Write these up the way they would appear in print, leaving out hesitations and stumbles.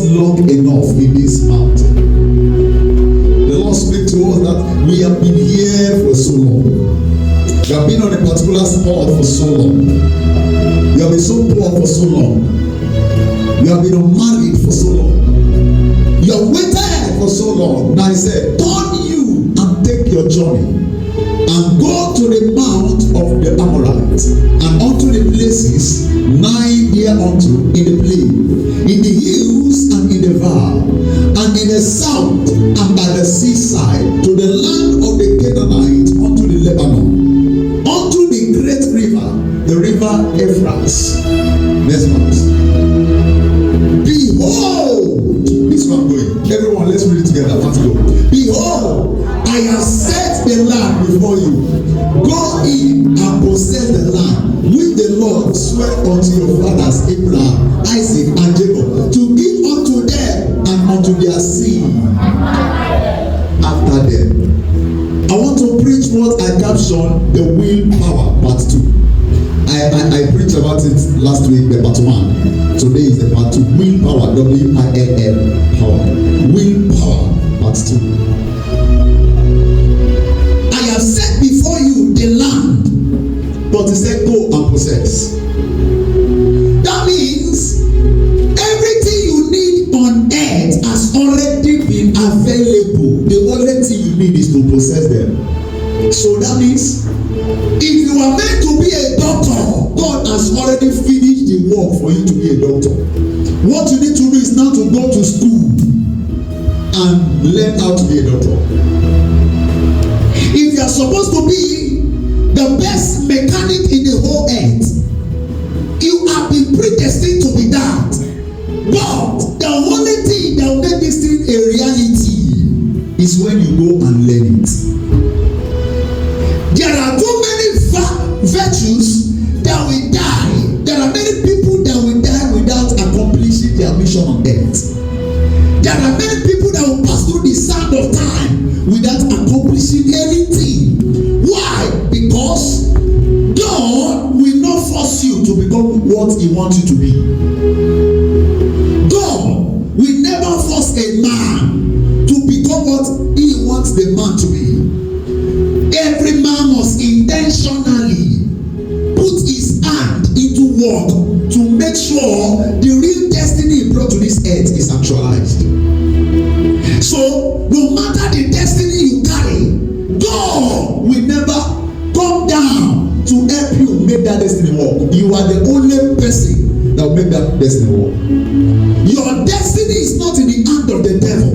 not long enough in this mountain. The Lord speaks to us that we have been here for so long. We have been on a particular spot for so long. You have been so poor for so long. You have been unmarried for so long. You have waited for so long. Now he said, turn you and take your journey and go to the mount of the Amorites and unto the places nigh thereunto in the plain, in the hills and in the vale, and in the south and by the seaside, to the land of the Canaanites, unto the Lebanon, unto the great river, the river Euphrates. Next verse. Behold, this one going. Everyone, let's read it together. Let's go. Behold, I have set the land before you. Go in and possess the land which the Lord swore unto your fathers Abraham, Isaac, and Jacob, to give unto them and unto their seed after them. I want to preach what I captioned the willpower part 2. I preached about it last week, the part 1. Today is the part 2. Willpower, W-I-L-L, power. Willpower, part 2. I have set before you the land, but he said, go and possess. That means everything you need on earth has already been available. The only thing you need is to possess them. So that means if you are meant to be a doctor, God has already finished the work for you to be a doctor. What you need to do is now to go to school and learn how to be a doctor. If you are supposed to be the best mechanic in the whole earth, you have been predestined to be that. But the only thing that will make this thing a reality is when you go and learn it. There are too many virtues that will die. There are many people that will die without accomplishing their mission on earth. There are many people that will pass through the sand of time without accomplishing anything. Why? Because God will not force you to become what He wants you to be. God will never force a man to become what He wants the man to be. Every man must intentionally put his hand into work to make sure the real destiny he brought to this earth is actualized. So, no matter the destiny you carry, God will never come down to help you make that destiny work. You are the only person that will make that destiny work. Your destiny is not in the hand of the devil.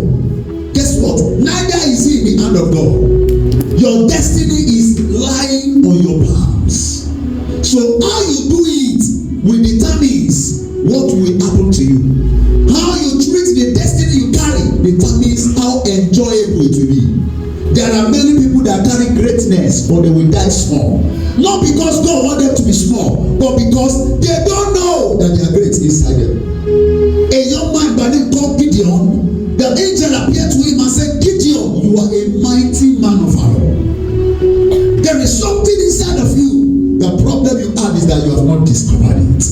Guess what? Neither is it in the hand of God. Your destiny is lying on your palms. So how you do it will determine what will happen to you. How you treat the destiny you carry determines how enjoyable it will be. There are many people that carry greatness, but they will die small. Not because God wants them to be small, but because they don't know that they are great inside them. A young man by the name called Gideon, the angel appeared to him and said, Gideon, you are a mighty man of valor. There is something inside of you. The problem you have is that you have not discovered it.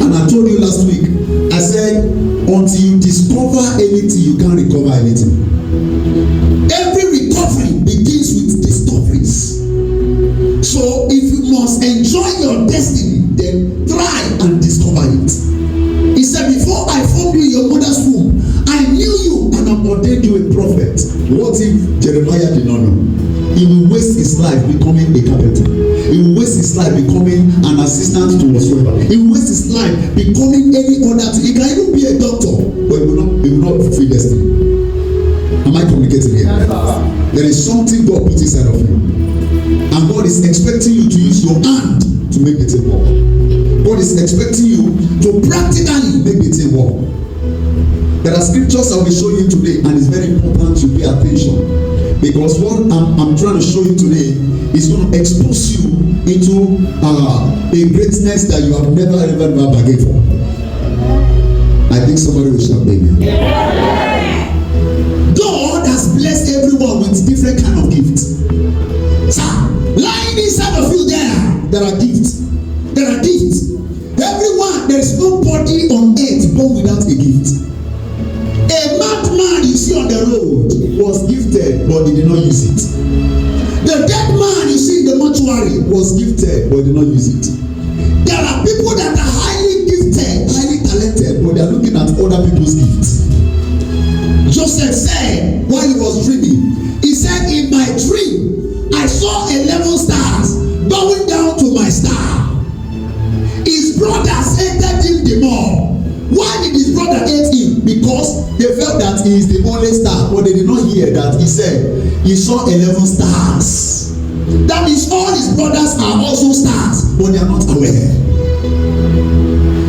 And I told you last week, I said, until you discover anything, you can't recover anything. Every recovery begins with discoveries. So if you must enjoy your destiny, then try and discover it. He said, before I formed you in your mother's womb, I knew you and I ordained you a prophet. What if Jeremiah did not know? He will waste his life becoming a carpenter. He will waste his life becoming an assistant to whatsoever. He will waste his life becoming any other thing. He can even be a doctor, but he will not fulfill destiny. Am I communicating here? There is something God put inside of you. And God is expecting you to use your hand to make the thing work. God is expecting you to practically make the thing work. There are scriptures I will show you today, and it's very important to pay attention. Because what I'm trying to show you today is going to expose you into a greatness that you have never ever bargained for. I think somebody will shout amen. God has blessed everyone with different kind of gifts. So, lying inside of you there are gifts. There are gifts. Everyone, there is nobody on earth born without a gift. gifted, but he did not use it. The dead man you see in the mortuary was gifted, but he did not use it. There are people that are highly gifted, highly talented, but they are looking at other people's gifts. Joseph said while he was dreaming, he said, in my dream, I saw 11 stars bowing down to my star. His brothers hated him the more. Why did his brother hate him? Because they felt that he is the only star, but they did not hear that he said he saw 11 stars. That means all his brothers are also stars, but they are not aware.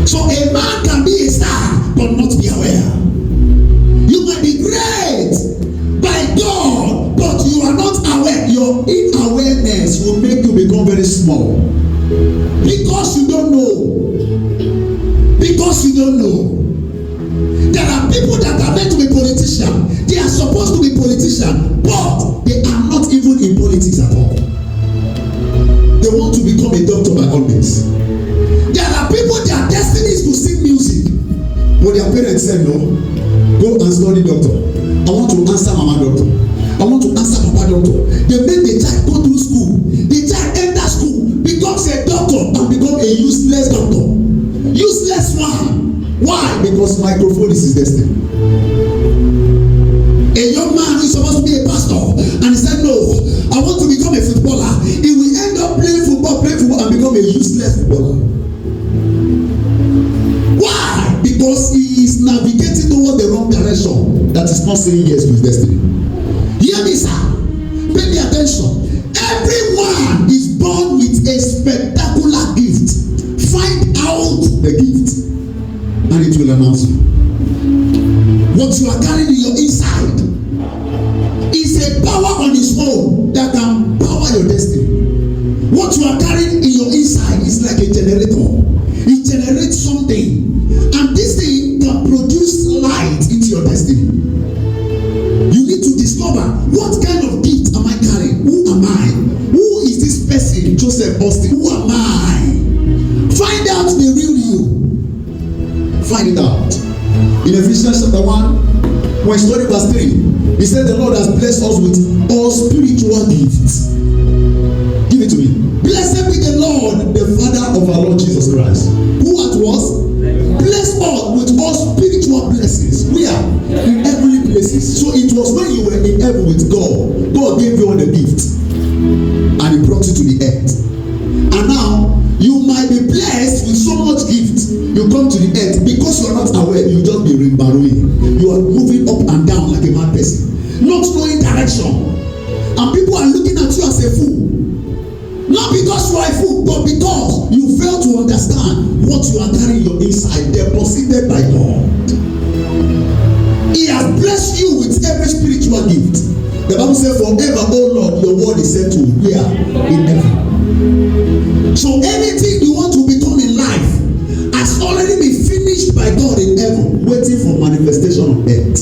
So a man can be a star, but not be aware. You might be great by God, but you are not aware. Your unawareness will make you become very small. Because you don't know. Because you don't know. There are people that are meant to be politicians. They are supposed to be politicians, but they are not even in politics at all. They want to become a doctor by all means. There are people, their destiny is to sing music, but their parents said no. Go and study doctor. I want to answer mama doctor. I want to answer papa doctor. They make the child go through school. The child enter school, becomes a doctor, and become a useless doctor. Useless one. Why? Because microphone is his destiny. A young man who is supposed to be a pastor, and he said, no, I want to become a footballer. He will end up playing football, and become a useless footballer. Why? Because he is navigating towards the wrong direction. That is not saying yes to his destiny. Hear me, sir. Pay me attention. Everyone is born with a spectacular gift. Find out the gift, and it will announce you. What you are carrying in your inside is a power on its own that can power your destiny. What you are carrying in your inside is like a generator. It generates something, and this thing can produce light into your destiny. You need to discover, what kind of gift am I carrying? Who am I? Who is this person, Joseph Austine? Who am I? Find out the real you. Find it out. In Ephesians chapter 1, when we study verse 3, he said the Lord has blessed us with all spiritual gifts. Give it to me. Blessed be the Lord, the Father of our Lord Jesus Christ, who at was blessed us with all spiritual blessings. We are in heavenly places. So it was when you were in heaven with God, God gave you all the gifts, and he brought you to the earth. And now you might be blessed with so much gift. You come to the earth, because you are not aware, you just be rimbaroing. You are moving up and down like a mad person, not knowing direction, and people are looking at you as a fool. Not because you are a fool, but because you fail to understand what you are carrying your inside, deposited by God. He has blessed you with every spiritual gift. The Bible says, forever, oh Lord, your word is set to where? In heaven. So anything you want to become in life has already been finished by God in heaven, waiting for manifestation on earth.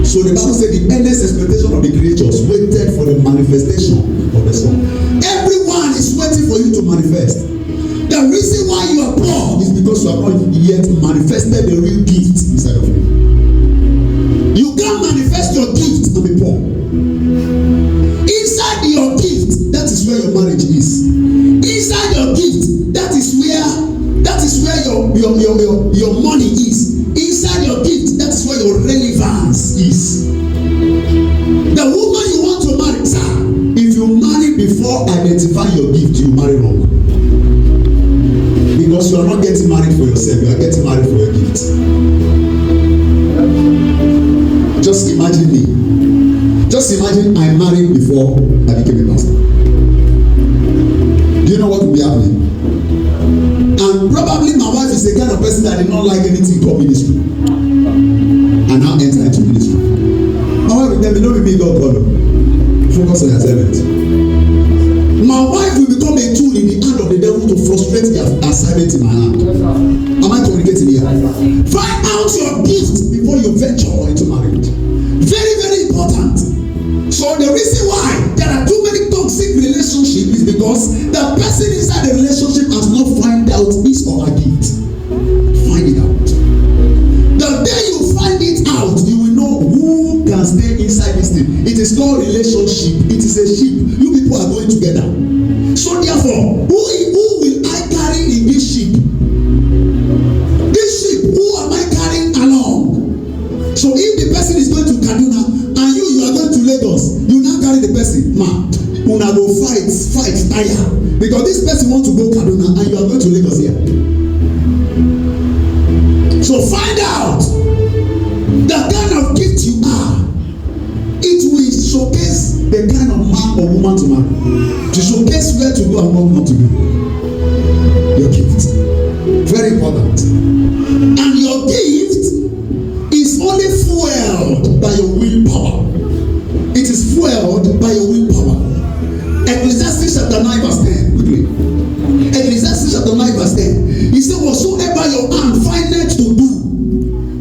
So the Bible said the endless expectation of the creatures waited for the manifestation of the Son. Everyone is waiting for you to manifest. The reason why you are poor is because you have not yet manifested the real gift inside of you. You can't manifest your gift and be poor. Inside your gift, that is where your marriage is. Inside your gift, that is where your money is. Inside your gift, that is where your relevance is. The woman you want to marry, sir, if you marry before identifying your gift, you marry wrong. Because you are not getting married for yourself, you are getting married for your gift. Just imagine me. Just imagine I married before I became a pastor. Do you know what will be happening? And probably my wife is the kind of person that did not like anything called ministry, and now enter into ministry. My wife will tell me, don't be me, God call you. Focus on your assignment. My wife will become a tool in the hand of the devil to frustrate the assignment in my hand. Am I communicating here? Find out your gift before you venture into marriage. Very, very important. So the reason why there are too many toxic relationships is because the person inside the relationship has not find out his or her gift. Find it out. The day you find it out, you will know who can stay inside this thing. It is is called relationship. It is a ship. You people are going together. So therefore, who will I carry in this ship? This ship, who am I carrying along? So if the person is going to Kaduna and you are going to Lagos, you now carry the person. Ma, una go fight tire. Because this person wants to go Kaduna and you are going to Lagos here. So find out the kind of gift you are. It will showcase the kind of man or woman to marry. To showcase where to go and what not to do. Your gift. Very important. And your gift is only fueled by your willpower. It is fueled by your willpower. Ecclesiastes chapter 9 verse 10. Quickly. Ecclesiastes chapter 9 verse 10. He said, whatsoever your hand findeth to do,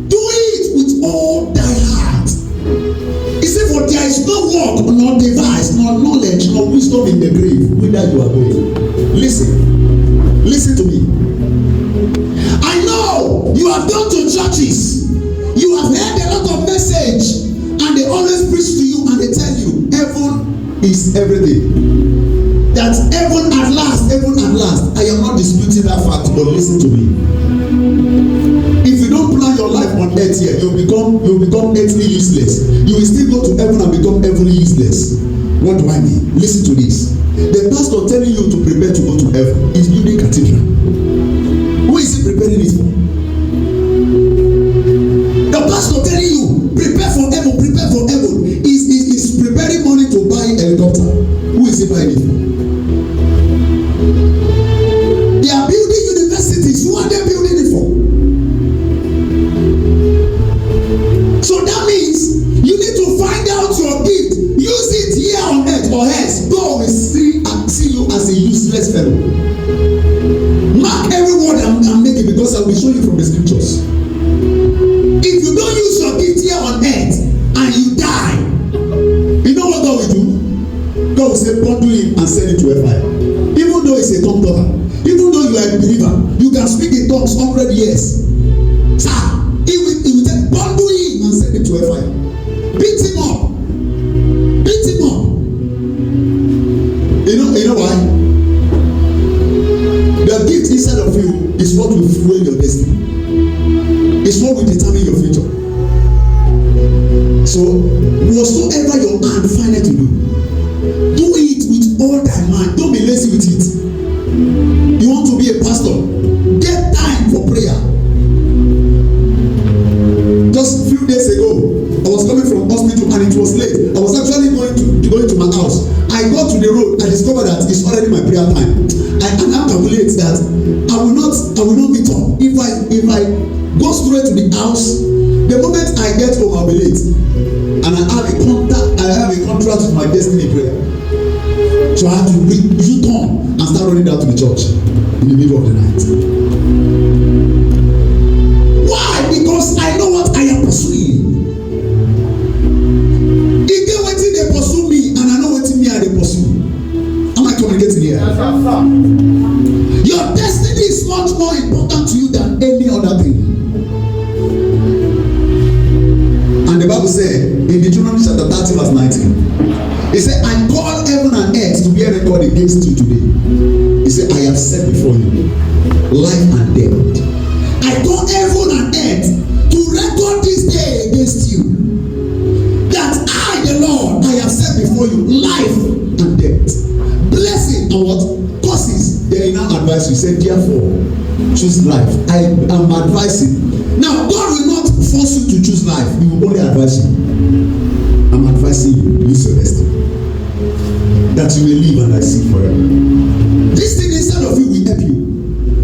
do it with all thy heart. He said, for there is no work, nor device, nor knowledge, nor wisdom in the grave, whither you are going. Listen to me. I know you have gone to churches, you have heard a lot of message, and they always preach to you and they tell you, heaven is everything. That heaven at last. I am not disputing that fact, but listen to me. If you don't plan your life on earth here, you will become earthly useless. You will still go to heaven and become heavenly useless. What do I mean? Listen to this. The pastor telling you to prepare to go to heaven is building cathedral. Who is he preparing it for? The pastor telling you prepare for heaven is preparing money to buy a helicopter. Who is he buying it for? They are building universities. Who are they building it for? So that means you need to find out your gift. Use it here on earth, or else God will see you as a useless fellow. Mark every word I'm making, because I will show you from the scriptures. If you don't use your gift here on earth and you die, you know what God will do? God will say, bundle him and send him to a fire. Even though he's a tongue talker, even though you are a believer, you can speak in tongues 100 years. Sir, he will say, bundle him and send him to a fire. Beat him up. You know why? The gift inside of you is what will fuel your destiny. It's what will determine your future. So, whatsoever your hand findeth to do it with all thy mind. Don't be lazy with it. You want to be a pastor? Get time for prayer. Just a few days ago, I was coming from hospital and it was late. I was actually going to my house. I got to the road. I discovered that it's already my prayer time. I now calculate that I will not meet up. If I go straight to the house, the moment I get home, I'll be late. And I have a contract with my destiny prayer. So I have to U-turn and start running down to the church in the middle of the night. Why? Because I know what I am pursuing. If they waiting, they pursue me, and I know waiting me and they pursue. Am I communicating here? Yes, sir. Your destiny is much more important to you than any other thing. And the Bible said in Deuteronomy chapter 30 verse 19, it said, I call heaven and earth to bear record against you today. He said, I have set before you life and death. I call heaven and earth to record this day against you. That I, the Lord, I have set before you life and death. Blessing and what? Curses. They now advise you. Say, therefore, choose life. I am advising. Now, God will not force you to choose life. He will only advise you. I'm advising you, use your destiny. That you may live and I see forever. This thing inside of you will help you.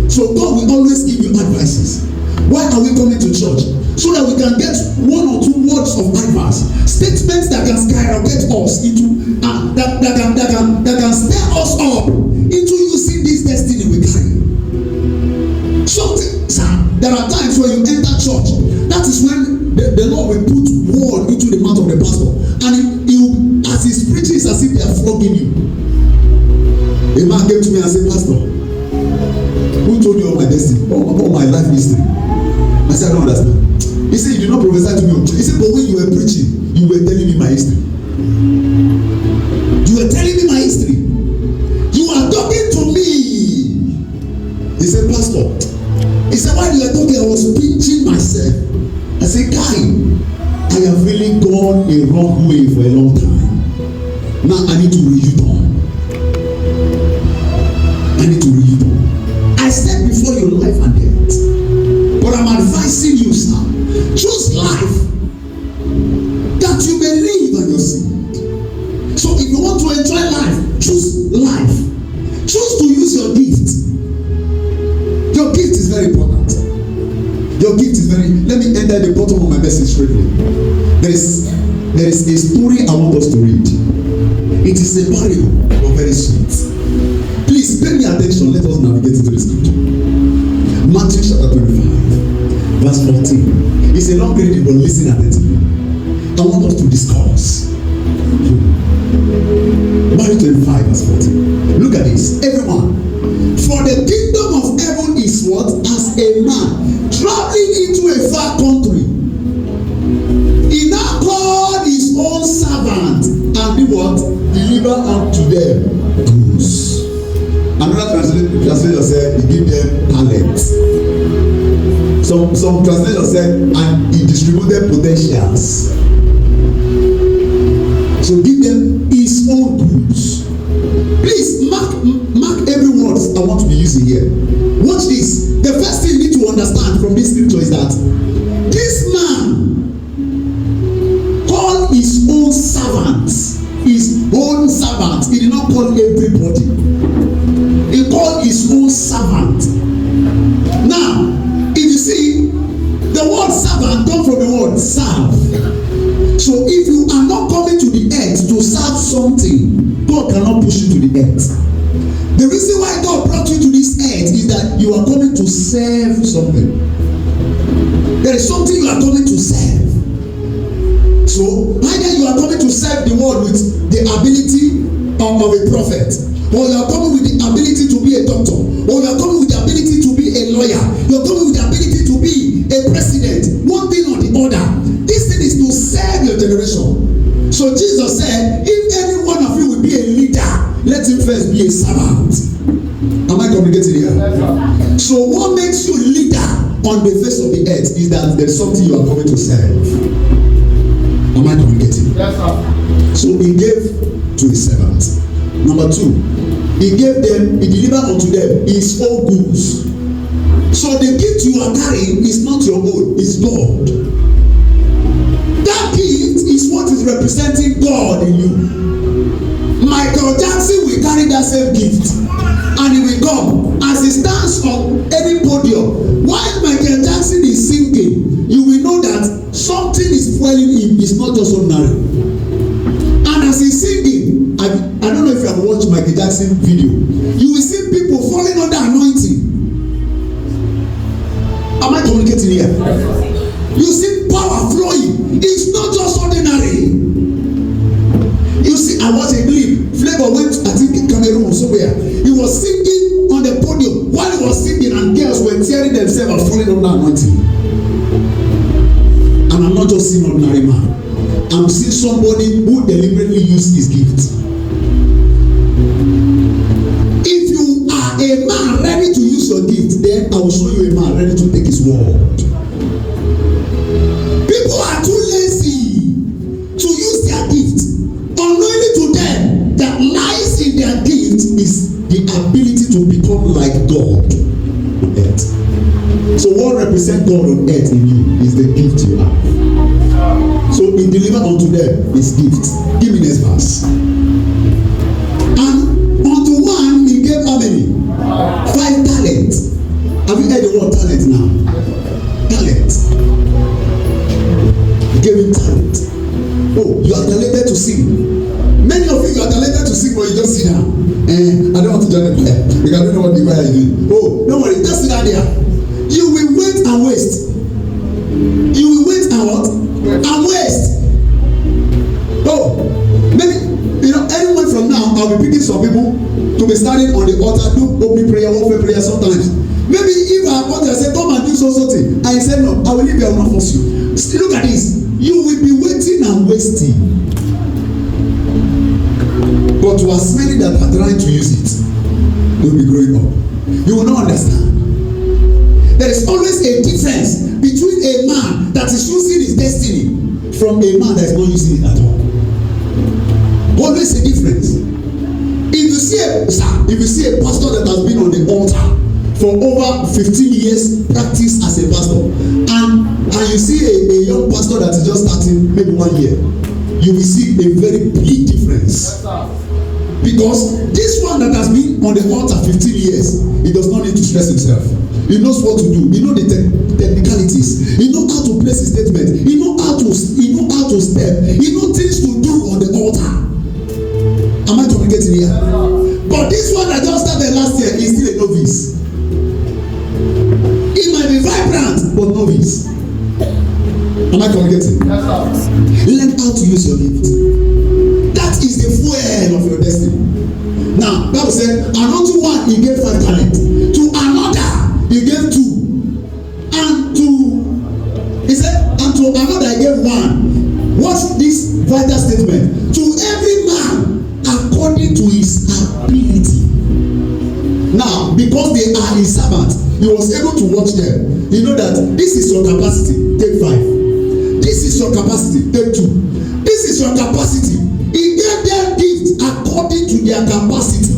So God will always give you advices. Why are we coming to church? So that we can get one or two words of advice, statements that can skyrocket us into that can stir us up into using this destiny we carry. Something, sir, there are times when you enter church, that is when the Lord will put word into the mouth of the pastor, and he as he's preaching, it's as if they are flogging you. A man came to me and said, Pastor, who told you all my destiny, all my life history? I said, I don't understand. He said, you did not prophesy to me. He said, but when you were preaching, you were telling me my history. You were telling me my history. You are talking to me. He said, Pastor, he said, while you were talking, I was pinching myself. I said, Kai, I have really gone a wrong way for a long time. Now I need to read-on. I need to read-on. I said before your life and death, but I'm advising you, sir, choose life that you may live on your seed. So if you want to enjoy life, choose life. Choose to use your gift. Your gift is very important. Your gift is very. Let me enter the bottom of my message straightly. There is a story I want us to read. It is a parable, but very sweet. Please pay me attention. Let us navigate into the scripture. Matthew chapter 25, verse 14. It's a long reading, but listen attentively. I want us to discuss. Matthew 25, verse 14. Look at this. Everyone. For the kingdom of heaven is what? As a man traveling into a far country. He now called his own servant and did what? Deliver unto them goods. Another translator said he gave them talents. Some translators said and he distributed potentials. So give them his own goods. Please mark every word I want to be using here. Watch this. The first thing you need to understand from this scripture is that this man called his own servants. His own servant. He did not call everybody. He called his own servant. Now, if you see, the word servant comes from the word serve. So if you are not coming to the earth to serve something, God cannot push you to the earth. The reason why God brought you to this earth is that you are coming to serve something. There is something you are coming to serve. So either you are coming to serve the world with the ability of a prophet, or you are coming with the ability to be a doctor, or you are coming with the ability to be a lawyer, you are coming with the ability to be a president, one thing or the other. This thing is to serve your generation. So Jesus said, if any one of you will be a leader, let him first be a servant. Am I communicating here? Yes, so what makes you leader on the face of the earth is that there is something you are coming to serve. Am I communicating? Yes, sir. So he gave to his servants. Number 2, he delivered unto them his own goods. So the gift you are carrying is not your own, it's God. That gift is what is representing God in you. Michael Jackson will carry that same gift and he will come as he stands on any podium. While Michael Jackson is singing, you will know that something is fueling him. It's not just ordinary. And as he's singing, I don't know if you have watched Michael Jackson video, you will see people falling under anointing. Am I communicating here? You see power flowing. It's not just ordinary. You see, I watched a clip. Flavor went, I think, in Cameroon or somewhere. He was singing on the podium. While he was singing, and girls were tearing themselves and falling under anointing. And I'm not just seeing ordinary man. I'm seeing somebody who deliberately used his gift. If you are a man ready to use your gift, then I will show you a man ready to take his word. People are too lazy to use their gift. Unknowingly to them, that lies in their gift is the ability to become like God on earth. So what represents God on earth in you is the gift you have. So he delivered unto them his gift. Give me next verse. And unto one he gave how many? 5 talents. Have you heard the word talent now? Talent. He gave him talent. Oh, you are talented to sing. Many of you are talented to sing, but you just sit down. I don't want to join the choir because I don't know what the choir is doing. Oh, don't worry, just sit down there. You will wait and waste. You will wait and what? And waste. Oh, maybe anyone from now, I'll be picking some people to be standing on the altar, do opening prayer, warfare prayer sometimes. Maybe if I want to say, come and do something, and I say no, I will leave you, I will not force you. Look at this. You will be waiting and wasting. to as many that are trying to use it, they will be growing up. You will not understand. There is always a difference between a man that is using his destiny from a man that is not using it at all. Always a difference. If you see a pastor that has been on the altar for over 15 years, practice as a pastor, and you see a young pastor that is just starting maybe 1 year, you will see a very big difference. Because this one that has been on the altar 15 years, he does not need to stress himself. He knows what to do. He knows the technicalities. He knows how to place his statement. He knows how to step. He knows things to do on the altar. Am I communicating here? But this one that just started last year is still a novice. He might be vibrant, but novice. Am I communicating? Learn how to use your gift. That is the fuel of your destiny. Now, Bible said, and unto one he gave 5 talents, to another he gave 2, and to another he gave 1. What's this vital statement? To every man according to his ability. Now, because they are his servants, he was able to watch them. You know that this is your capacity, take 5. This is your capacity, take 2. This is your capacity. He gave them gifts according to their capacity.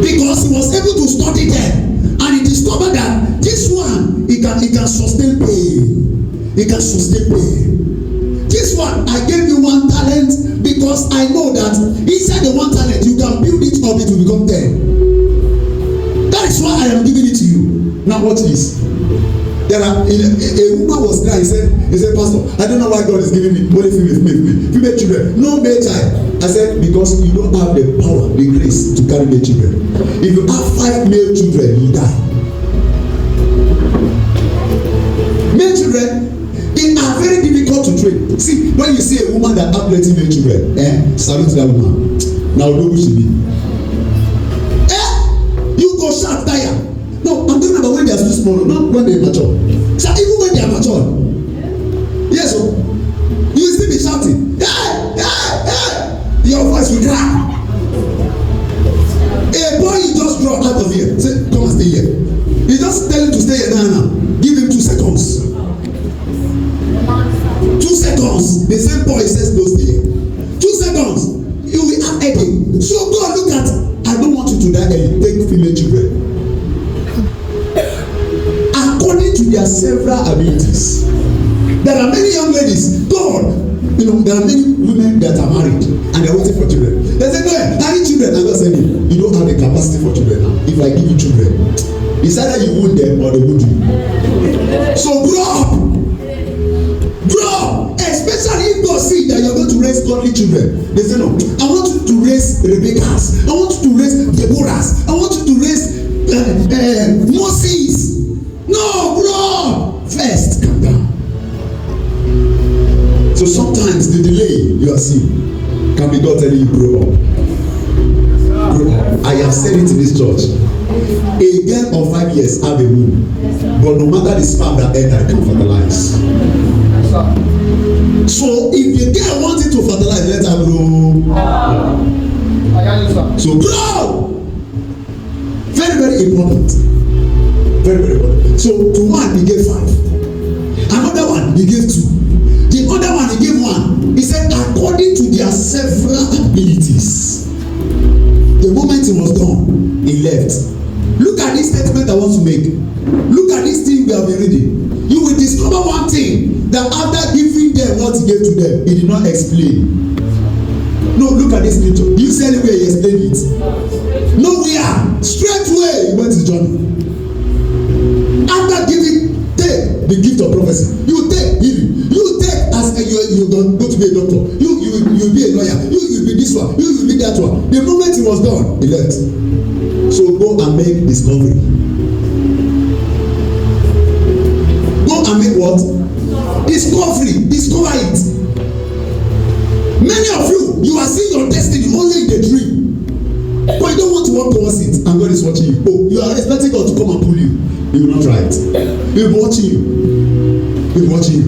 Because he was able to study them, and he discovered that this one he can sustain pain. He can sustain pain. This one I gave you 1 talent because I know that inside the 1 talent you can build it up, it will become 10. That is why I am giving it to you. Now watch this. There are a woman was crying. He said, Pastor, I don't know why God is giving me only female children, no male child. I said, because you don't have the power, the grace to carry male children. If you have 5 male children, you die. Male children, they are very difficult to train. See, when you see a woman that has plenty male children, salute that woman. Now know who she be. You go sharp tire. No, I'm talking about when they are still small, not when they are mature. So even when they are mature, yes, so you will still be shouting, hey, your voice will crack. A boy you just draw out of here, say, come and stay here. You just tell him to stay here now. Give him 2 seconds. 2 seconds. The same boy says go stay here. 2 seconds. You will have headache. So God, look at. I don't want you to die early. Take female children. According to their several abilities. There are many young ladies. God, there are many women that are married and they are waiting for children. They say, no, I need children. I'm not saying you don't have the capacity for children now. If I give you children, it's either you wound them or they wound you. So grow up. Grow. Especially if God see that you're going to raise godly children. They say, no, I want you to raise Rebecca's. I want you to raise Deborah's. I want you to raise Moses. No, grow first. Calm down. So sometimes the delay you are seeing can be God telling you grow up. Grow up. I have said it in this church. A girl of 5 years have a womb, but no matter the sperm that enter, it can fertilize. So if the girl wants it to fertilize, let her grow. So grow. Very, very important. Very, very important. So to one he gave 5. Another one he gave 2. The other one he gave 1. He said according to their several abilities. The moment he was done, he left. Look at this statement I want to make. Look at this thing we have been reading. You will discover one thing, that after giving them what he gave to them, he did not explain. No, look at this scripture. You said anywhere he explained it. Nowhere. Straight away he went his journey. After giving, take the gift of prophecy. You take healing. You take as you go to be a doctor. You be a lawyer. You be this one. You be that one. The moment he was done, he left. So go and make discovery. Go and make what? Discovery. Discover it. Many of you are seeing your destiny only in the dream, but you don't want to walk towards it, and God is watching you. Oh, you are expecting God to come and pull you. He will not try it. He will be watching you. He will be watching you.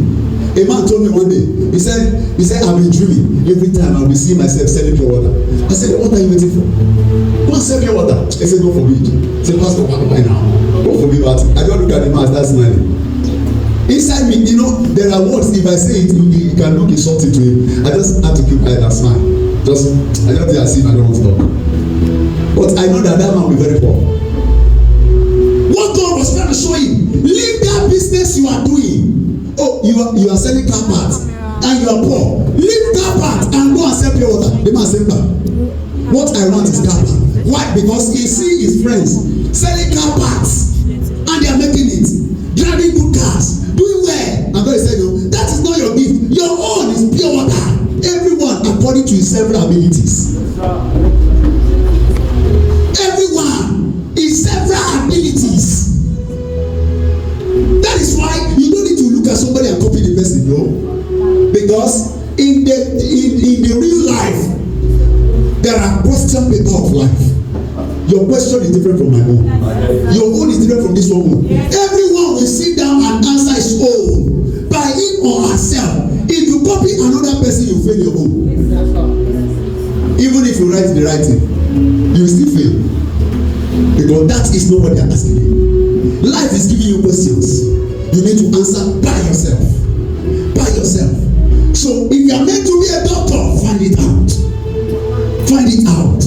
A man told me one day, he said, I've been dreaming. Every time I'll be seeing myself selling pure water. I said, what are you waiting for? Go and sell pure water. He said, God forbid. I said, Pastor, why now? God forbid, but I don't look at the man, that's smiling. Inside me, there are words, if I say it, you can look insulting to him. I just have to keep quiet and smile. I just think as if I don't want to talk. But I know that man will be very poor. What God was trying to show him, leave that business you are doing. Oh, you are selling car parts and you are poor. Leave car parts and go and sell pure water. The man said, what I want is car parts. Why? Because he see his friends selling car parts and they are making it, driving good cars, doing well. And God said, no, that is not your gift. Your own is pure water. Everyone according to his several abilities. Everyone is several abilities. That is why you don't need to look at somebody and copy the person, no. Because in the real life, there are question paper of life. Your question is different from my own. Your own is different from this one. Everyone will sit down and answer his own by him or herself. If you copy another person, you fail your own. Even if you write the right thing, you will still fail. Because that is not what they are asking you. Life is giving you questions. You need to answer by yourself. By yourself. So if you are meant to be a doctor, find it out. Find it out.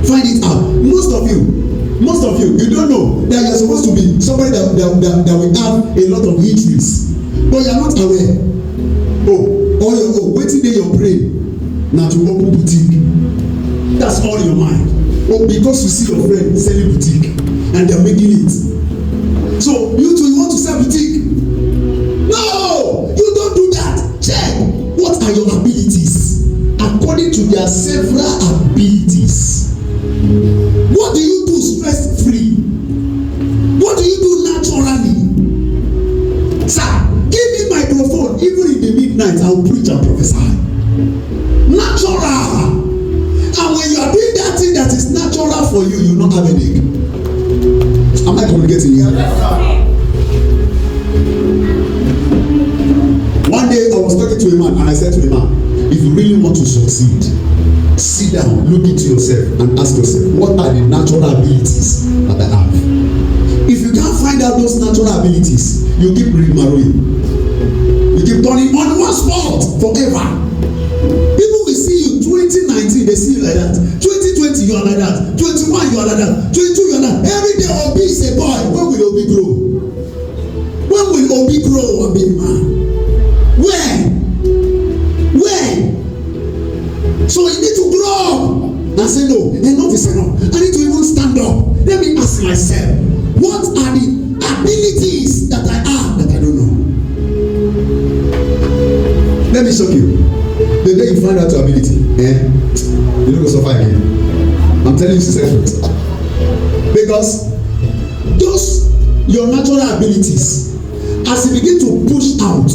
Find it out. Most of you, you don't know that you are supposed to be somebody that will have a lot of histories. But you are not aware. Waiting in your brain now to open boutique. That's all in your mind. Because you see your friend selling boutique and they're making it. So you too, you want to sell boutique? No, you don't do that. Check what are your abilities according to their several abilities. What do you do stress free? What do you do naturally? Sir, give me microphone. Even in the midnight, I will preach and prophesy. Natural. And when you are doing that thing that is natural for you, you will not have a headache. Am I communicating here? One day I was talking to a man and I said to the man, if you really want to succeed, sit down, look into yourself and ask yourself, what are the natural abilities that I have? If you can't find out those natural abilities, you keep remarrying. You keep turning on one spot forever. People will see you 2019, they see you like that. 2020, you are like that. 21, you are like that. 22, you are like that. Every day Obi is a boy. When will Obi grow? When will Obi grow and be a man? When? So you need to grow up and say, no, enough is enough. I need to even stand up. Let me ask myself, what are the abilities that I have that I don't know? Let me shock you. The day you find out your ability, you don't go suffer again. I'm telling you secret. Because those your natural abilities, as you begin to push out,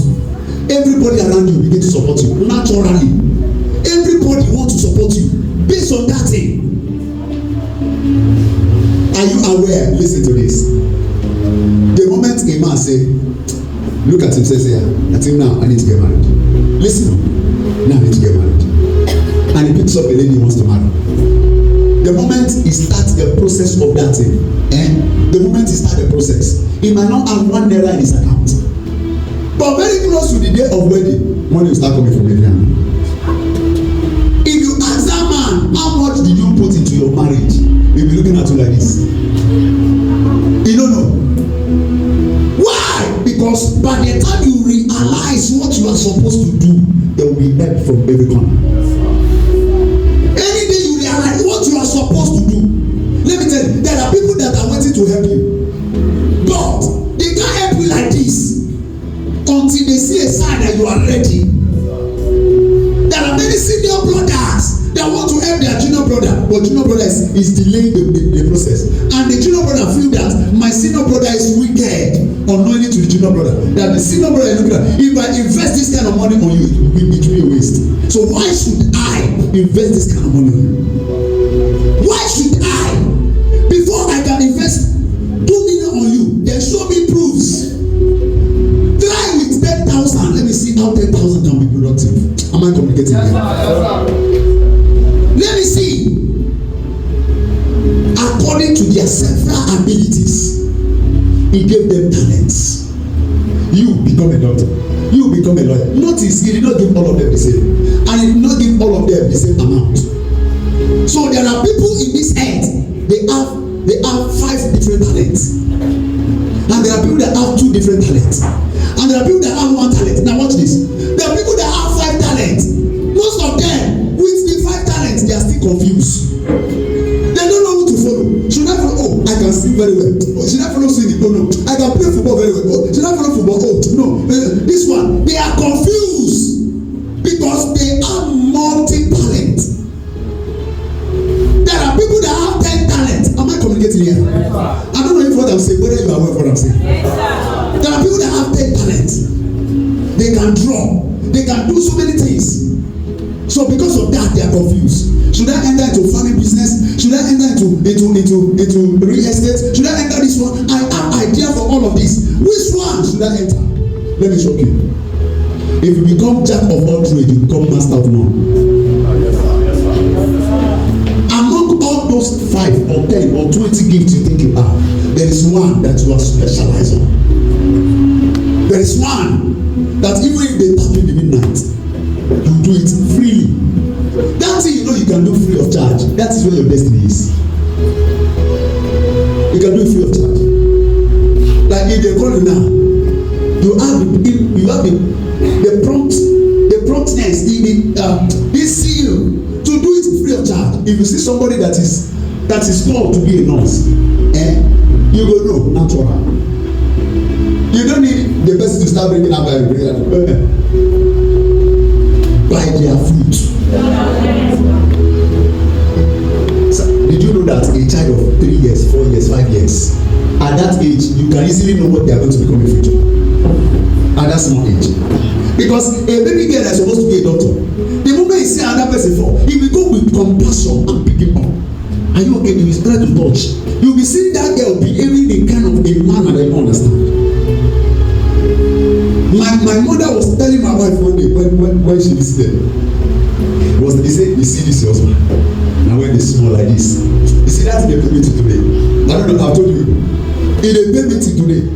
everybody around you begin to support you naturally. Everybody wants to support you based on that thing. Are you aware? Listen to this. The moment a man say, look at him, says, yeah, I think now I need to get married. Listen, now I need to get married. And he picks up a lady he wants to marry. The moment he starts the process of that thing, the moment he starts the process, he might not have one naira in his account. But very close to the day of wedding, money will start coming from everyone. If you ask that man, how much did you put into your marriage? He'll be looking at you like this. You don't know. Why? Because by the time you realize what you are supposed to do, there will be help from every corner. Any day you realize what you are supposed to do, let me tell you, there are people that are waiting to help you. But they can't help you like this until they see a sign that you are ready. There are many senior brothers that want to help their junior brother, but junior brother is delaying the process. And the junior brother feel that my senior brother is wicked, unknowingly to the junior brother. That the senior brother is looking at, if I invest this kind of money on you, it will be a waste. So why should I invest this kind of money on you? Why should I? Before I can invest 2 million on you, then show me proofs. Try with 10,000. Let me see to their several abilities, he gave them talents. You become a doctor, you become a lawyer. Notice he did not give all of them the same, and he did not give all of them the same amount. So there are people in this earth, they have 5 different talents, and there are people that have 2 different talents, and there are people that have 1 talent. Now watch this. There are people that have 5 talents. Most of them with the 5 talents, they are still confused. They don't know who to follow. Should I follow? Oh, I can sing very well. Oh, should I follow singing? Oh no, I can play football very well. Oh, should I follow football? Oh no, this one. They are confused because they have multi-talent. There are people that have 10 talents. Am I communicating here? I don't know if what I'm saying, whether you are aware of what I'm saying. There are people that have 10 talents. They can draw. They can do so many things. So because of that, they are confused. Should I enter into farming business? Should I enter into real estate? Should I enter this one? I have idea for all of this. Which one should I enter? Let me shock you. If you become jack of all trades, you become master of none. Among all those 5 or 10 or 20 gifts you think you have, there is one that you are specialized on. There is one that even if they tap in the midnight, you do it freely. That thing you know you can do free of charge. That is where your destiny is. You can do it free of charge. Like if they call you now, you have the promptness, the seal to do it free of charge. If you see somebody that is called to be a nurse, you go no natural. You don't need the person to start bringing up by their fruit. So, did you know that a child of 3 years, 4 years, 5 years, at that age, you can easily know what they are going to become in the future? At that small age. Because a baby girl is supposed to be a doctor. The moment you see another person fall, he will go with compassion and pick him up. Are you okay? You will try to touch. You will be seeing that girl behaving the kind of a man that I don't understand. My mother was telling my wife one day when she visited. He said, you see this husband. Now when they small like this, you see that's the baby today. I don't know, I've told you. In a baby today.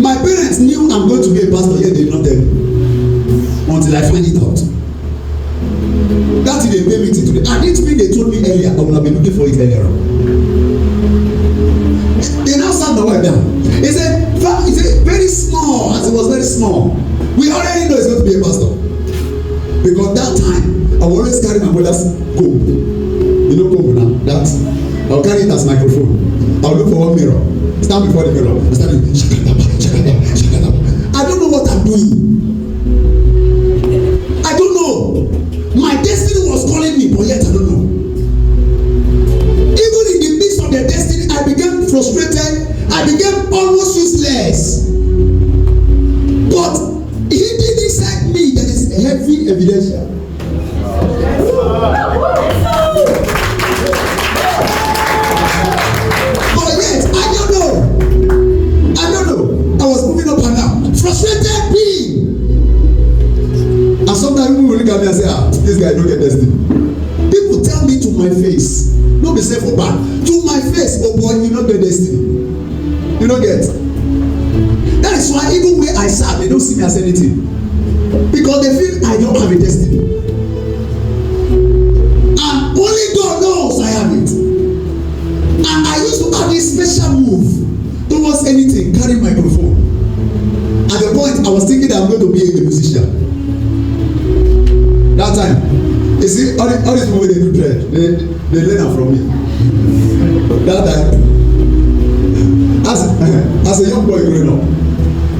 My parents knew I'm going to be a pastor, yet they did not tell me. Until I find it out. That is a baby today. And this thing they told me earlier, I would have been looking for it earlier on. They now sat my wife down. He said, very small, as it was very small. We already know he's going to be a pastor. Because that time, I will always carry my mother's comb. You know comb now? That I'll carry it as microphone. I'll look for one mirror. Stand before the mirror. I start doing shakadaba. I don't know what I'm doing. I don't know. My destiny was calling me, but yet I don't know. Even in the midst of the destiny, I became frustrated. I became almost useless. But he did inside me that is heavy evidential. But yet, I don't know. I was moving up and down. Frustrated being. And sometimes people will look at me and say, this guy don't get destiny. People tell me to my face, don't be safe for bad. To my face, oh boy, you don't get destiny. You don't get. That is why even where I serve, they don't see me as anything. Because they feel I don't have a destiny. And only God knows I have it. And I used to have this special move towards anything, carry microphone. At the point, I was thinking that I'm going to be a musician. That time, you see, all these people they do dread, they learn from me. That time, as a young boy growing up,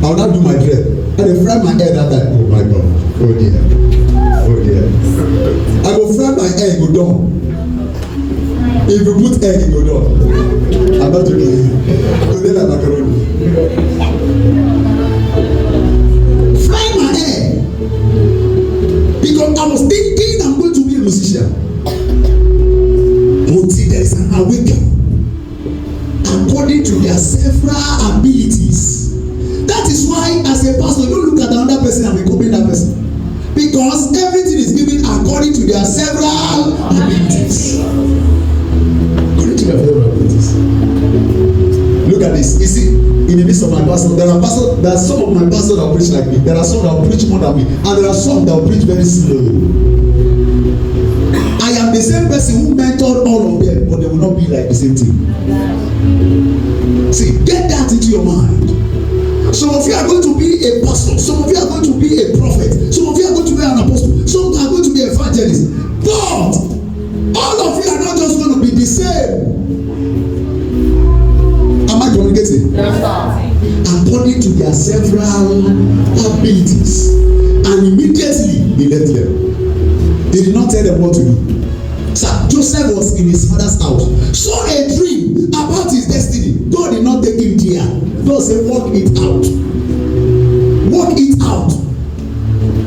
I would not do my dread. And they fry my hair that time. Oh my God. Oh dear. I go fry my hair, go down. If you put egg, it go down. I'm not joking. Go there like macaroni. Fry my hair. Because I was thinking I'm going to be a musician. Until there is an awakening. According to their several abilities. That is why, as a pastor, don't look at another person and be copying that person. Because everything is given according to their several abilities. According to their several abilities. this. You see, in the midst of my pastor, there are some of my pastors that preach like me. There are some that will preach more than me, and there are some that will preach very slow. I am the same person who mentored all of them, but they will not be like the same thing. See, get that into your mind. Some of you are going to be a pastor, some of you are going to be a prophet, some of you are going to be an apostle, some are going to be evangelists, but all of you are not just going to be the same. Am I communicating? Yes, sir. According to their several abilities, and immediately he left them. They did not tell them what to do. So Joseph was in his father's house, saw a dream about his destiny. God did not take him there. God said, work it out. Work it out.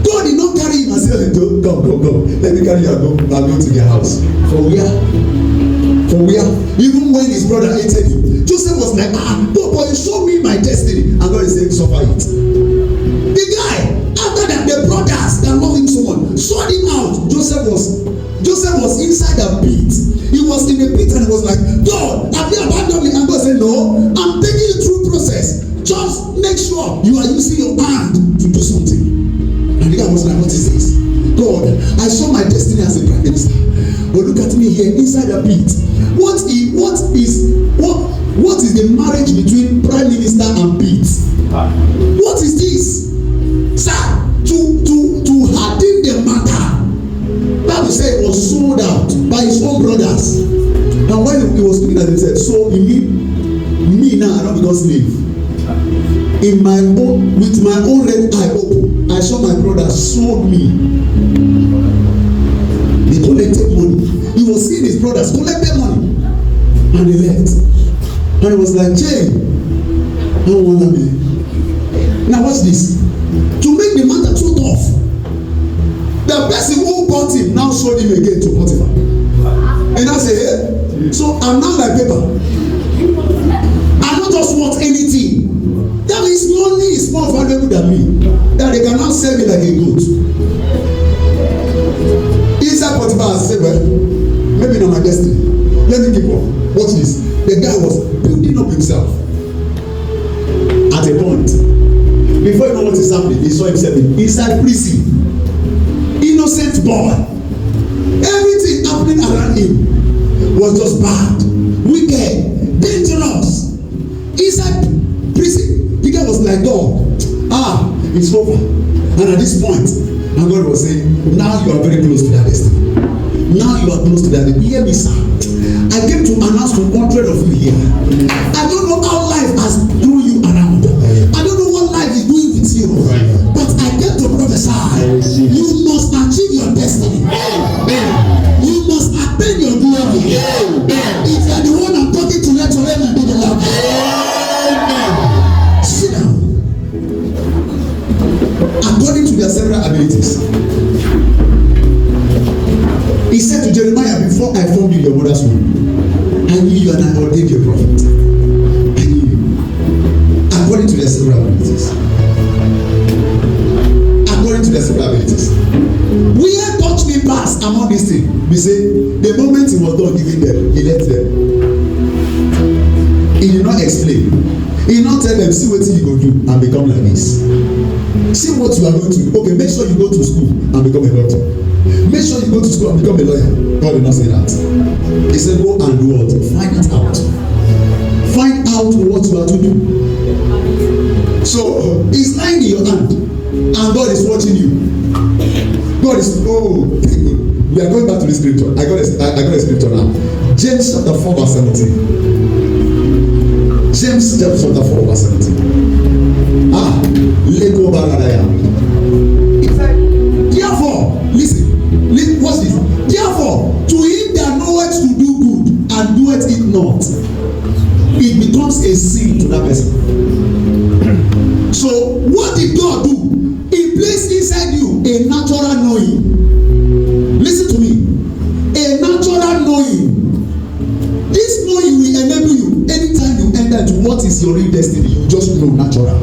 God did not carry him and say, come. Let me carry you and go to their house. For where? Even when his brother hated him, Joseph was like, but you show me my destiny. And God is saying, suffer it. The guy, after that, the brothers that love him so much, sought him out. Joseph was inside a pit. He was in a pit and he was like, God, have you abandoned me? And God said, no, I'm taking you through process. Just make sure you are using your hand to do something. And the guy was like, what is this? God, I saw my destiny as a prime minister. But look at me here inside a pit. What is the marriage between prime minister and pit? What is this? Sir, to harden the matter. Bible said it was sold out by his own brothers. And when he was looking at it, he said, so me now I don't become slave. With my own red eye open, I saw my brothers sold me. They collected money. He was seeing his brothers collected money, and they left. And he was like, Jay, I don't want that man. Now watch this. To make the matter too tough, the person who bought him now sold him again to Potiphar. And I say, hey, so I'm now like paper. I don't just want anything. That means money is more valuable than me. That they can now sell me like a goat. Inside Potiphar, I say, well, maybe not my destiny. Let me keep on. Watch this. The guy was building up himself. At a point, before you know what is happening, he saw himself inside prison. Innocent boy. Everything happening around him was just bad, wicked, dangerous. Inside prison, the guy was like, God, it's over. And at this point, and God was saying, now you are very close to that destiny. Now you are close to that destiny. Hear me, sir. I came to announce to 100 of you here. I don't know how life has thrown you around. I don't know what life is doing with you. But I came to prophesy. You must achieve your destiny. You must attain your glory. If you are the one I'm talking to, let your amen be the loud. Sit down. According to their several abilities, he said to Jeremiah, before I formed you in your mother's womb, I knew you and I ordained you a prophet. I knew you. According to their several abilities. According to their several abilities. Where touch me pass among these things? We say, the moment he was done giving them, he left them. He did not explain. He did not tell them, see what you go do and become like this. See what you are going to do. Okay, make sure you go to school and become a doctor. Make sure you go to school and become a lawyer. God did not say that. He said, go and do what? Find it out. Find out what you are to do. So, it's lying in your hand. And God is watching you. God is, we are going back to the scripture. I got a scripture now. James chapter 4 verse 17. James chapter 4 verse 17. Lego Baradaya. Therefore, listen, what's this? Therefore, to him that knoweth to do good and doeth it not, it becomes a sin to that person. So, what did God do? He placed inside you a natural knowing. Listen to me. A natural knowing. This knowing will enable you anytime you enter into what is your real destiny. You just know natural.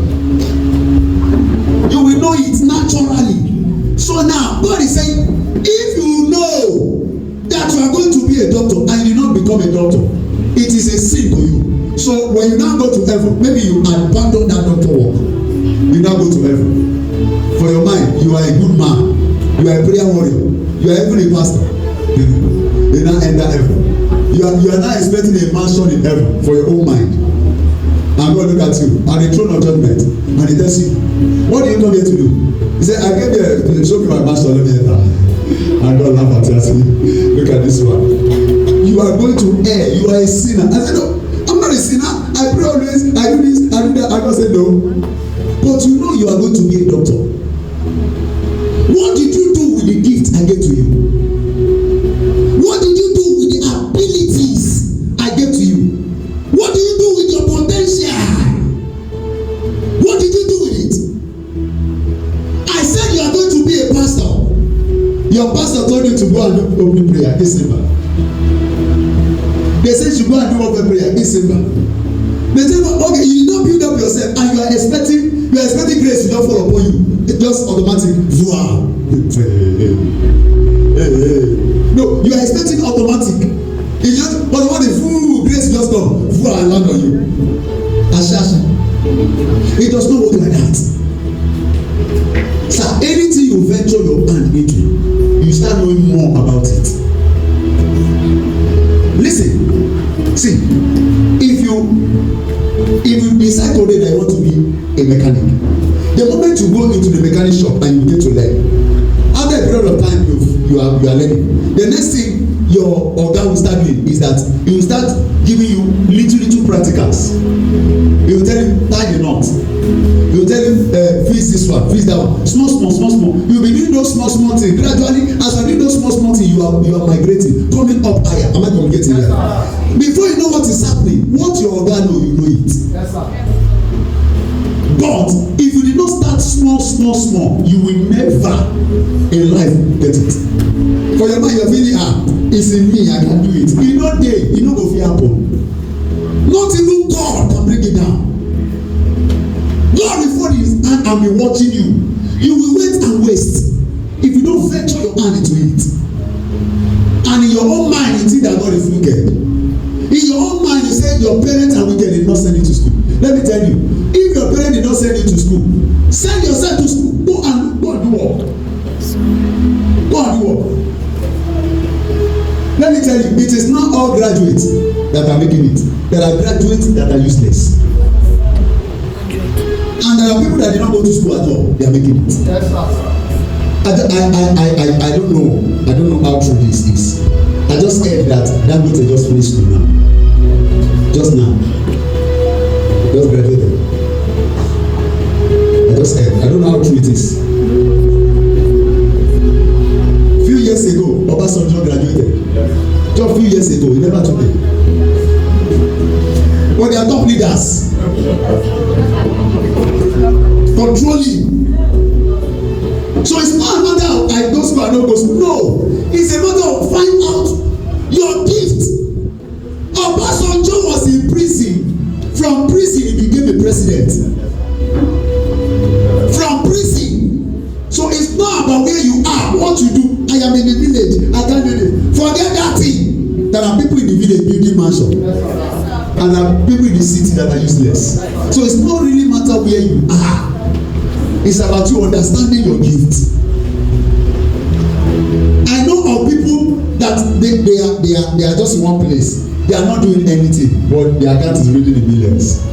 You will know it naturally. So now, God is saying, if you know that you are going to be a doctor and you do not become a doctor, it is a sin to you. So when you now go to heaven, maybe you abandon that doctor work, you now go to heaven. For your mind, you are a good man, you are a prayer warrior, you are even a pastor. You now enter heaven. You are now expecting a mansion in heaven for your own mind. And God look at you at the throne of judgment, and He tells you, what do you come here to do? He said, I came here to show me my mansion. Let me enter. And God laugh at you and say, look at this one. You are going to hell. You are a sinner. I said, no, I'm not a sinner. I pray always. I do this. I do that. I God said no. But you know you are going to be a doctor. What did you do with the gift I gave to you? What did you do with the abilities I gave to you? What did you do with your potential? What did you do with it? I said you are going to be a pastor. Your pastor told you to go and do opening prayer this December. They said you go and do open prayer this December. They said, okay, you did not build up yourself and you are expecting grace to just fall upon you. It's just automatic. No, you are expecting automatic. It's just automatic. Grace just come. And land on you. Ashashi. It does not work like that. So anything you venture your hand into, you start knowing more about it. Listen, see, if you decide today that you want to be a mechanic, the moment you go into the mechanic shop and you get to learn, after a period of time you are learning, the next thing your oga will start doing is that he will start giving you little practicals. He will tell you tie the knot. He will tell you fix this one, fix that one. Small. You will be doing those small things. Gradually, as you do those small things, you are migrating, coming up higher. Am I communicating here? Before you know what is happening, what your oga know, you know it. Yes, sir. But if you did not start small, you will never in life get it. For your mind, you are feeling, it's in me, I can do it. You know day, you know go fit happen. Not even God can bring it down. God will fold His hand and be watching you. You will wait and waste if you don't venture your hand into it. And in your own mind, you think that God is wicked. In your own mind, you say your parents are wicked, they did not send you to school. Let me tell you, if your parents did not send you to school, send yourself to school. Go and do work. Go and do work. Let me tell you, it is not all graduates that are making it. There are graduates that are useless. And there are people that did not go to school at all. They are making it. Yes, sir. I don't know how true this is. I just heard that Dangote just finished school now. Just now. Just graduated. I just heard. I don't know how true it is. Few years ago, Obasanjo graduated. Just a few years ago, he never took it. But they are top leaders. Controlling. So it's not a matter of I go school, I don't go school. No. It's a matter of find out your gift. Obasanjo was in prison. From prison, he became a president. From prison. So it's not about where you are, what you do. I am in the village, I can't do it. Forget that thing. There are people in the village building mansion. And there are people in the city that are useless. So it's not really matter where you are. It's about you understanding your gift. I know of people that they are just in one place. They are not doing anything, but their account is reading the millions.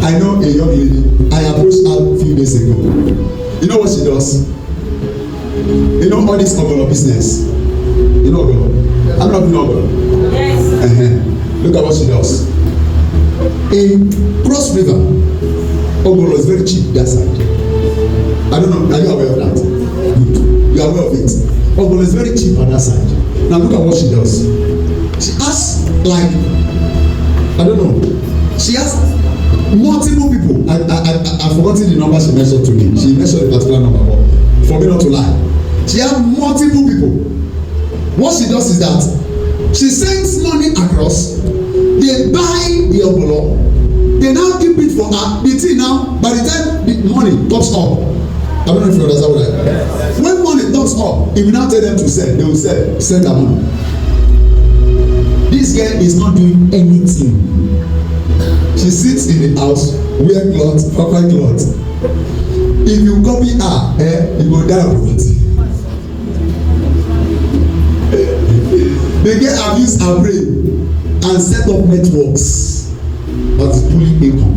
I know a young lady. I approached her a few days ago. You know what she does? You know all this Ogolo business. You know Ogolo? I'm not doing Ogolo. Yes. Look at what she does. In Cross River, Ogolo is very cheap that side. I don't know, are you aware of that? You are aware of it. Ogolo is very cheap on that side. Now look at what she does. She has like, I don't know, she has multiple people. I've forgotten the number she mentioned to me. She mentioned a particular number, but for me not to lie. She has multiple people. What she does is that she sends money across. They buy the Ogolo. They now keep it for her. The thing now, by the time the money tops up, I don't know if you understand what I mean. When money tops up, if you now tell them to sell, they will sell their money. This girl is not doing anything. in the house, wear cloth, proper cloth. If you copy her, you go die of poverty. They get abuse her brain and set up networks that is pulling income.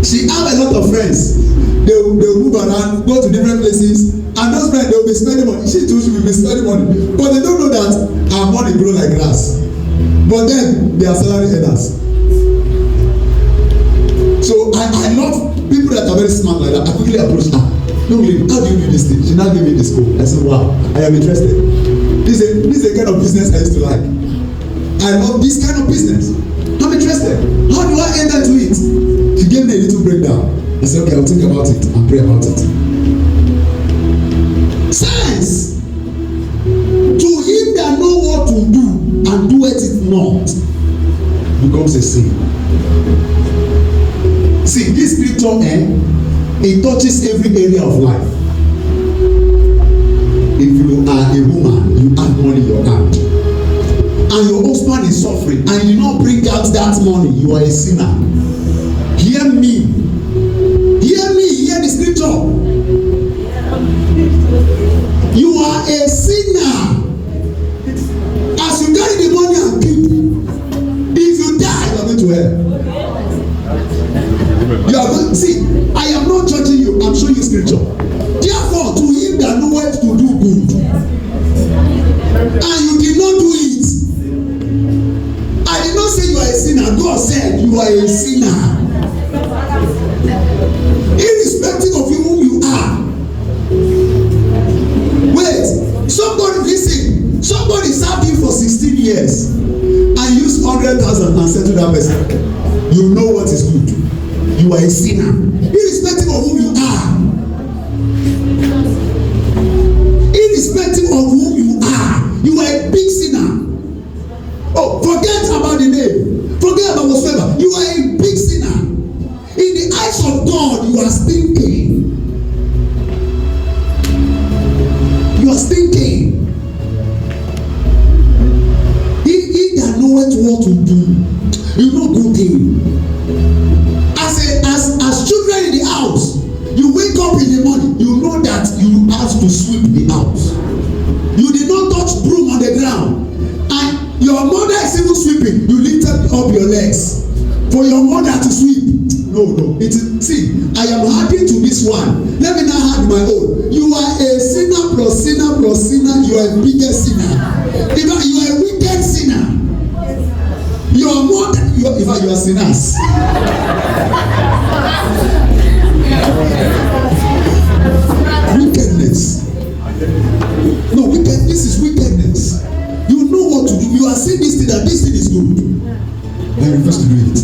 She have a lot of friends. They will move around, go to different places, and those friends, they will be spending money. She too, she will be spending money, but they don't know that her money grow like grass. But then they are salary earners. So I love people that are very smart like that. I quickly approach her. Young lady, how do you do this thing? She now give me the scope. I said, wow, I am interested. This is the kind of business I used to like. I love this kind of business. I'm interested. How do I enter into it? She gave me a little breakdown. I said, okay, I'll think about it and pray about it. Science. To him that know what to do and doeth it not becomes a sin. See, this scripture, it touches every area of life. If you are a woman, you have money in your hand, and your husband is suffering, and you do not bring out that money, you are a sinner. Hear me. Hear me. Hear the scripture. You are a sinner. As you carry the money and keep, if you die, you are going to hell. You are going, see, I am not judging you, I'm showing you scripture. Therefore, to him that knoweth to do good, and you did not do it, I did not say you are a sinner. God said you are a sinner. Irrespective of who you are. Wait, somebody listen, somebody served you for 16 years and used 100,000 and said to that person, you know what is good. You are a sinner, irrespective of who you are. Irrespective of who you are a big sinner. Oh, forget about the name, forget about whatsoever. You are a big sinner. In the eyes of God, you are stinking. You are stinking. He that knoweth what to do, you know good thing. As children in the house, you wake up in the morning, you know that you have to sweep the house. You did not touch broom on the ground, and your mother is even sweeping. You lifted up your legs for your mother to sweep. No, it is, see, I am adding to this one. Let me now add my own. You are a sinner plus sinner plus sinner. You are a bigger sinner. In fact, you are a wicked sinner. Your mother, in fact, you are sinners. Wickedness. No, this is wickedness. You know what to do. You are saying this thing, that this thing is good. Then refuse to do it.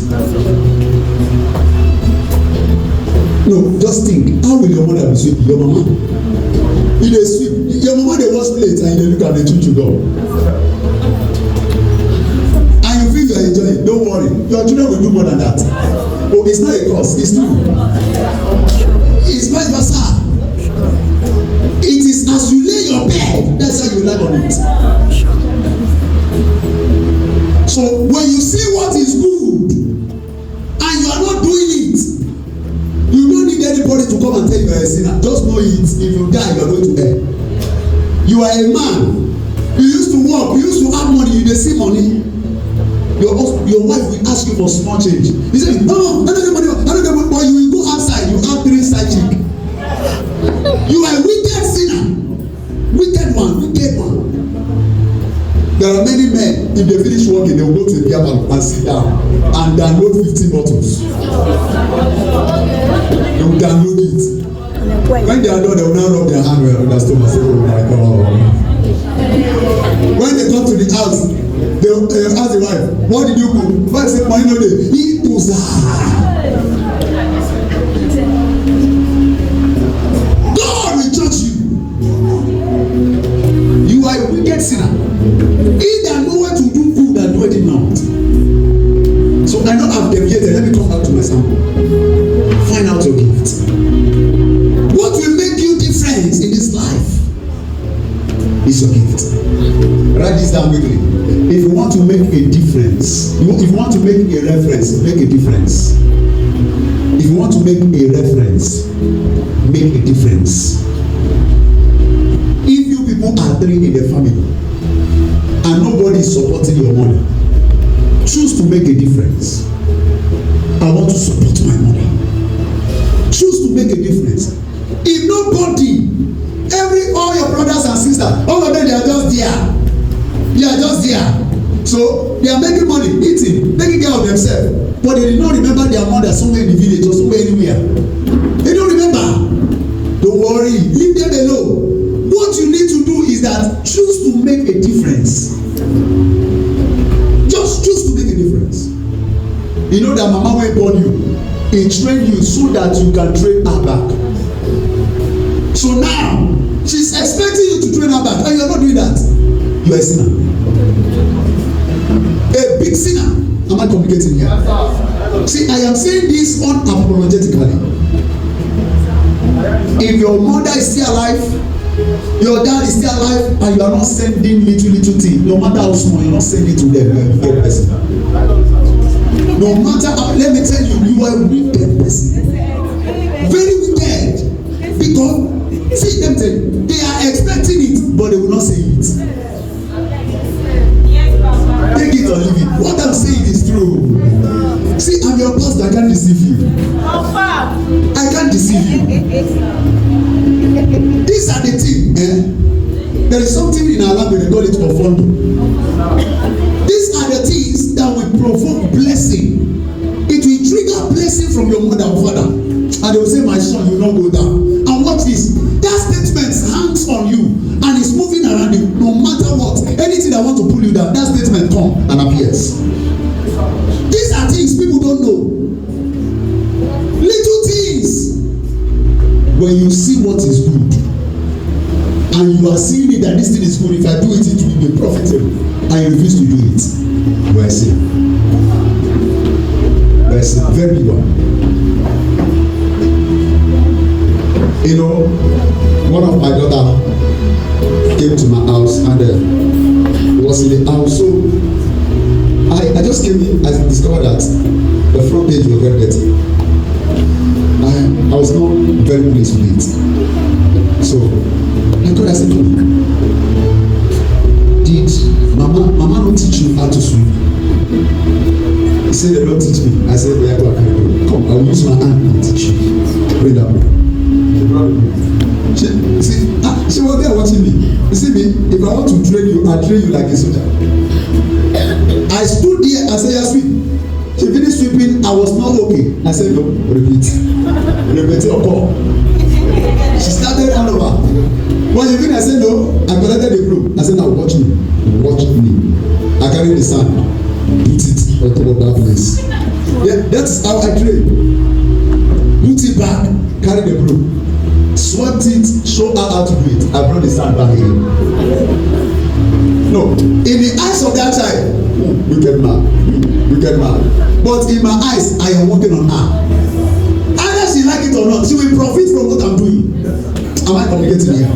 No, just think. How will your mother be sweeping? Your mama? You dey sweep. Your mama dey wash plate and you dey look at the children go. And you feel you are enjoying. Don't worry. Your children will do more than that. Oh, it's not a curse. It's true. It's vice versa. It is as you lay your bed, that's how you land on it. So when you see what is good and you are not doing it, you don't need anybody to come and tell you are a sinner. Just know it. If you die, you are going to hell. You are a man. You used to work. You used to have money. You dey see money. Your wife will ask you for small change. You say, no, I don't get money. But you will go outside. You have 3 side chick. You are a wicked sinner. Wicked one. There are many men, if they finish working, they will go to the cabin and sit down and download 15 bottles. They will download it. When they are done, they will now rub their hand on their stomach and say, oh my God. When they come to the house, they will ask the wife, what did you cook? Wife say, money no dey. He does God will judge you. You are a wicked sinner. He that knoweth to do good and doeth it not. So I know I've deviated. Let me come back to my sample. Find out your gift. What will make you different in this life is your gift. Write this down quickly. If you want to make make a difference, if you want to make a reference, make a difference. If you want to make a reference, make a difference. If you people are 3 in the family and nobody is supporting your money, choose to make a difference. I want to support my money. Choose to make a difference. If nobody, all your brothers and sisters, all of them, they are just there. They are just there. So they are making money, eating, taking care of themselves. But they did not remember their mother somewhere in the village or somewhere anywhere. They don't remember. Don't worry, leave them alone. What you need to do is that choose to make a difference. Just choose to make a difference. You know that mama will born you, he trained you so that you can train her back. So now she's expecting you to train her back, and you are not doing that. You are a sinner, a big sinner. Am I communicating here? See, I am saying this unapologetically. If your mother is still alive, your dad is still alive, and you are not sending little things, no matter how small, you are not sending to them, you are a wicked person. No matter how, let me tell you, you are a wicked person. Very wicked. Because, see them tell you, they are expecting it, but they will not say it. Take it or leave it. What I'm saying is true. See, I'm your pastor, I can't deceive you. I can't deceive you. These are the things. There is something in our language, they call it ofondo. These are the things that will provoke blessing. It will trigger blessing from your mother or father. And they will say, my son, you will not go down. And watch this. That statement hangs on you and is moving around you. No matter what, anything that want to pull you down, that statement come and appears. These are things people don't know. Little things. When you see what is good, and you are seeing it that this thing is good, if I do it, it will be profitable, and you refuse to do it, you are a sinner. You are a sinner. Very big one. You know, one of my daughter came to my house and was in the house. So I just came in, I discovered that the front page was very dirty. I was not very pleased with it. So I called, I said, did mama not teach you how to swim? He said, they don't teach me. I said, yeah, come, I will use my hand and teach you. Bring that one. She was there watching me. You see me, if I want to train you, I'll train you like a soldier. I stood there and said, yeah, sweep. She finished sweeping, I was not okay. I said, no, repeat. Repeat your call. She started all over. When you finish, I said, no, I collected the broom. I said, now watch me. Watch me. I carried the sand, put it on top of that place. Yeah, that's how I train. Put it back, carry the broom. Swept it, show her how to do it. I brought the sand back here. No, in the eyes of that child, wicked man. But in my eyes, I am working on her. Either she like it or not, she will profit from what I'm doing. Am I communicating here?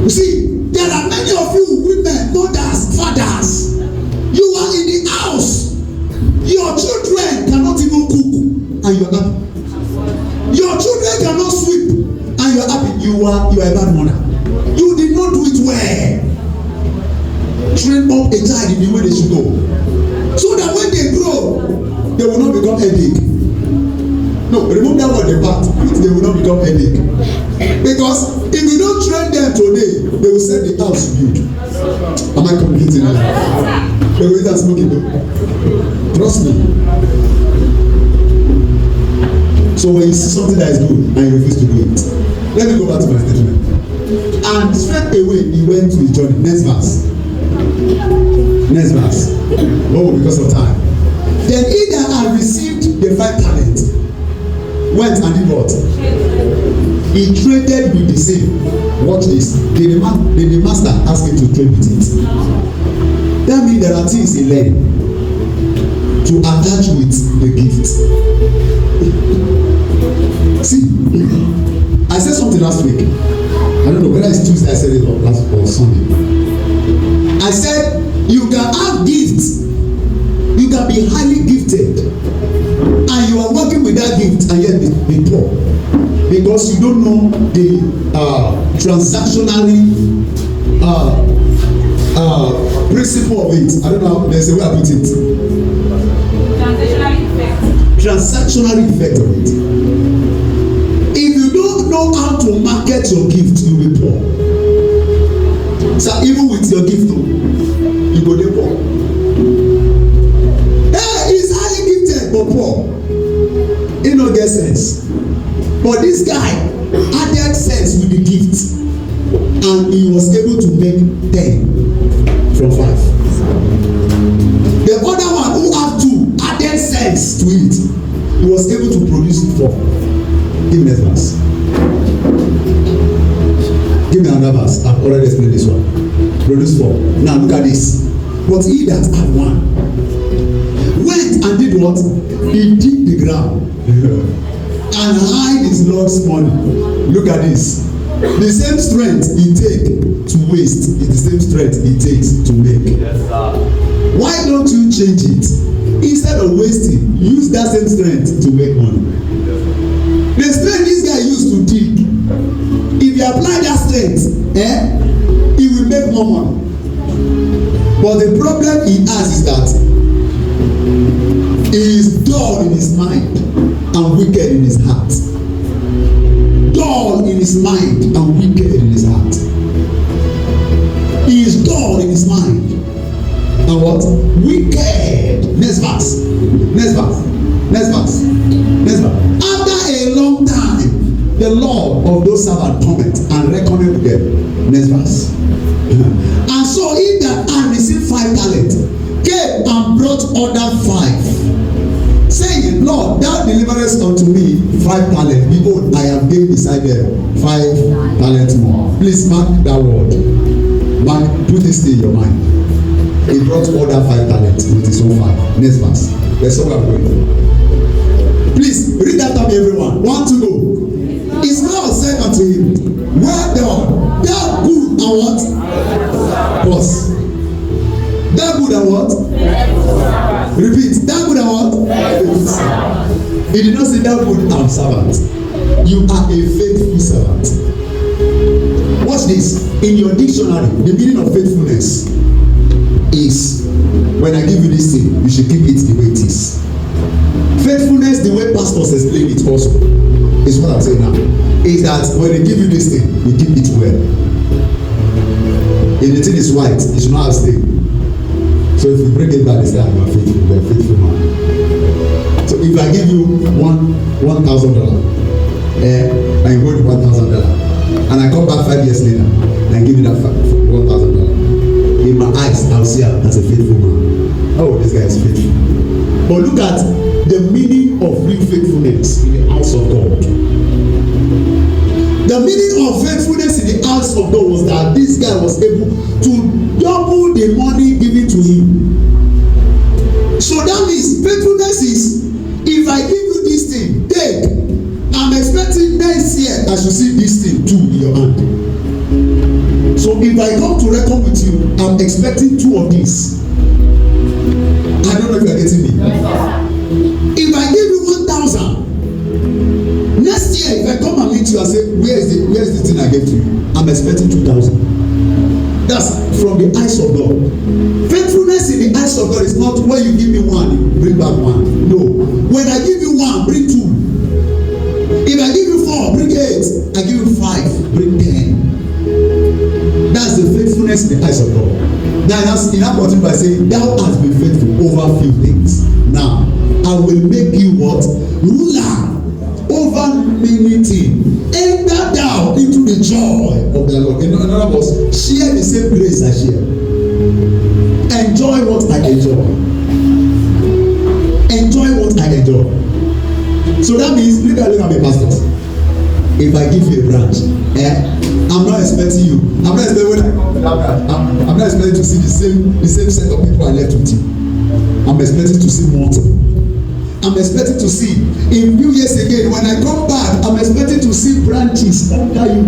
You see, there are many of you women, mothers, fathers. You are in the house. Your children cannot even cook, and you are happy. Your children cannot sweep, and you are happy. You are a bad mother. You did not do it well. Train up a child in the way they should go, so that when they grow, they will not become headache. No, remove that word, the part. They will not become headache. Because if you don't train them today, they will set the house build. Am I communicating now? They will start smoking. Trust me. So when you see something that is good and you refuse to do it, let me go back to my statement. And straight away he went to his journey. Next verse. Oh, because of time. Then he that had received the 5 talents went and did what? He traded with the same. Watch this. Then the master asked him to trade with it. That means there are things he learned to attach with the gift. See, I said something last week. I don't know whether it's Tuesday I said it or Sunday. I said You can have gifts. You can be highly gifted, and you are working with that gift and yet be poor because you don't know the transactionally principle of it. I don't know. There's a way I put it. Transactional effect of it. If you don't know how to market your gift, you will be poor. So even with your gift, you go dey poor. Hey, he's highly gifted but poor. He no get sense. But this guy added sense with the gift, and he was able to make 10 from 5. The other one who had 2 added sense to it. He was able to produce 4. Give me next verse. Give me another verse. I've already explained this one. Produce 4. Now look at this. But he that had 1 went and did what? He digged the ground and hide his Lord's money. Look at this. The same strength he take to waste is the same strength he takes to make. Yes, sir. Why don't you change it? Instead of wasting, use that same strength to make money. The strength this guy used to dig, if you apply that strength, he will make more money. But the problem he has is that he is dull in his mind and wicked in his heart. Dull in his mind and wicked in his heart. He is dull in his mind and what? Wicked. Next verse. Next verse. Next verse. Next verse. After a long time, the Lord of those servants cometh and reckoneth with them. Next verse. And so he that had received 5 talents came and brought other 5, saying, Lord, thou deliverest unto me 5 talents. Behold, I have gained beside them 5 talents more. Please mark that word. Mark, put this thing in your mind. He brought other 5 talents with his own 5. Next verse. That's what I'm going. Please read that to me, everyone. 1 to go. His Lord said unto him, well done, thou good and what? Pause. Thou good and what? Repeat. Thou good and what? He did not say thou good and servant. You are a faithful servant. Watch this. In your dictionary, the meaning of faithfulness is, when I give you this thing, you should keep it the way it is. Faithfulness, the way pastors explain it also, is what I'm saying now, is that when they give you this thing, you keep it well. If the thing is white, it should not have stain. So if you bring it back, it's that you are faithful, you are a faithful man. So if I give you $1,000, and you hold the $1,000, and I come back 5 years later and give you that $1,000, in my eyes, I'll see her as a faithful man. Oh, this guy is faithful. But look at the meaning of real faithfulness in the house of God. The meaning of faithfulness in the house of God was that this guy was able to double the money given to him. So that means faithfulness is, if I give you this thing, take. I'm expecting next year I should see this thing too in your hand. So if I come to reckon with you, I'm expecting 2 of these. I don't know if you are getting me. If I give you 1,000, next year if I come and meet you and say, where is the thing I gave to you? I'm expecting 2,000. That's from the eyes of God. Faithfulness in the eyes of God is not when you give me 1, you bring back 1. No. When I give you 1, bring 2. If I give you 4, bring 8. I give you 5, bring 10. That's the faithfulness in the eyes of God. Now in that continue by saying, thou hast been faithful over few things. Now I will make you what? Ruler over many things. Enter thou into the joy of the Lord. In other words, share the same grace I share. Enjoy what I enjoy. Enjoy what I enjoy. So that means, look at me, pastors. If I give you a branch, I'm not expecting you. I'm not expecting when I come to that branch. I'm not expecting to see the same set of people I left with you. I'm expecting to see multiple. I'm expecting to see in few years again when I come back. I'm expecting to see branches under you.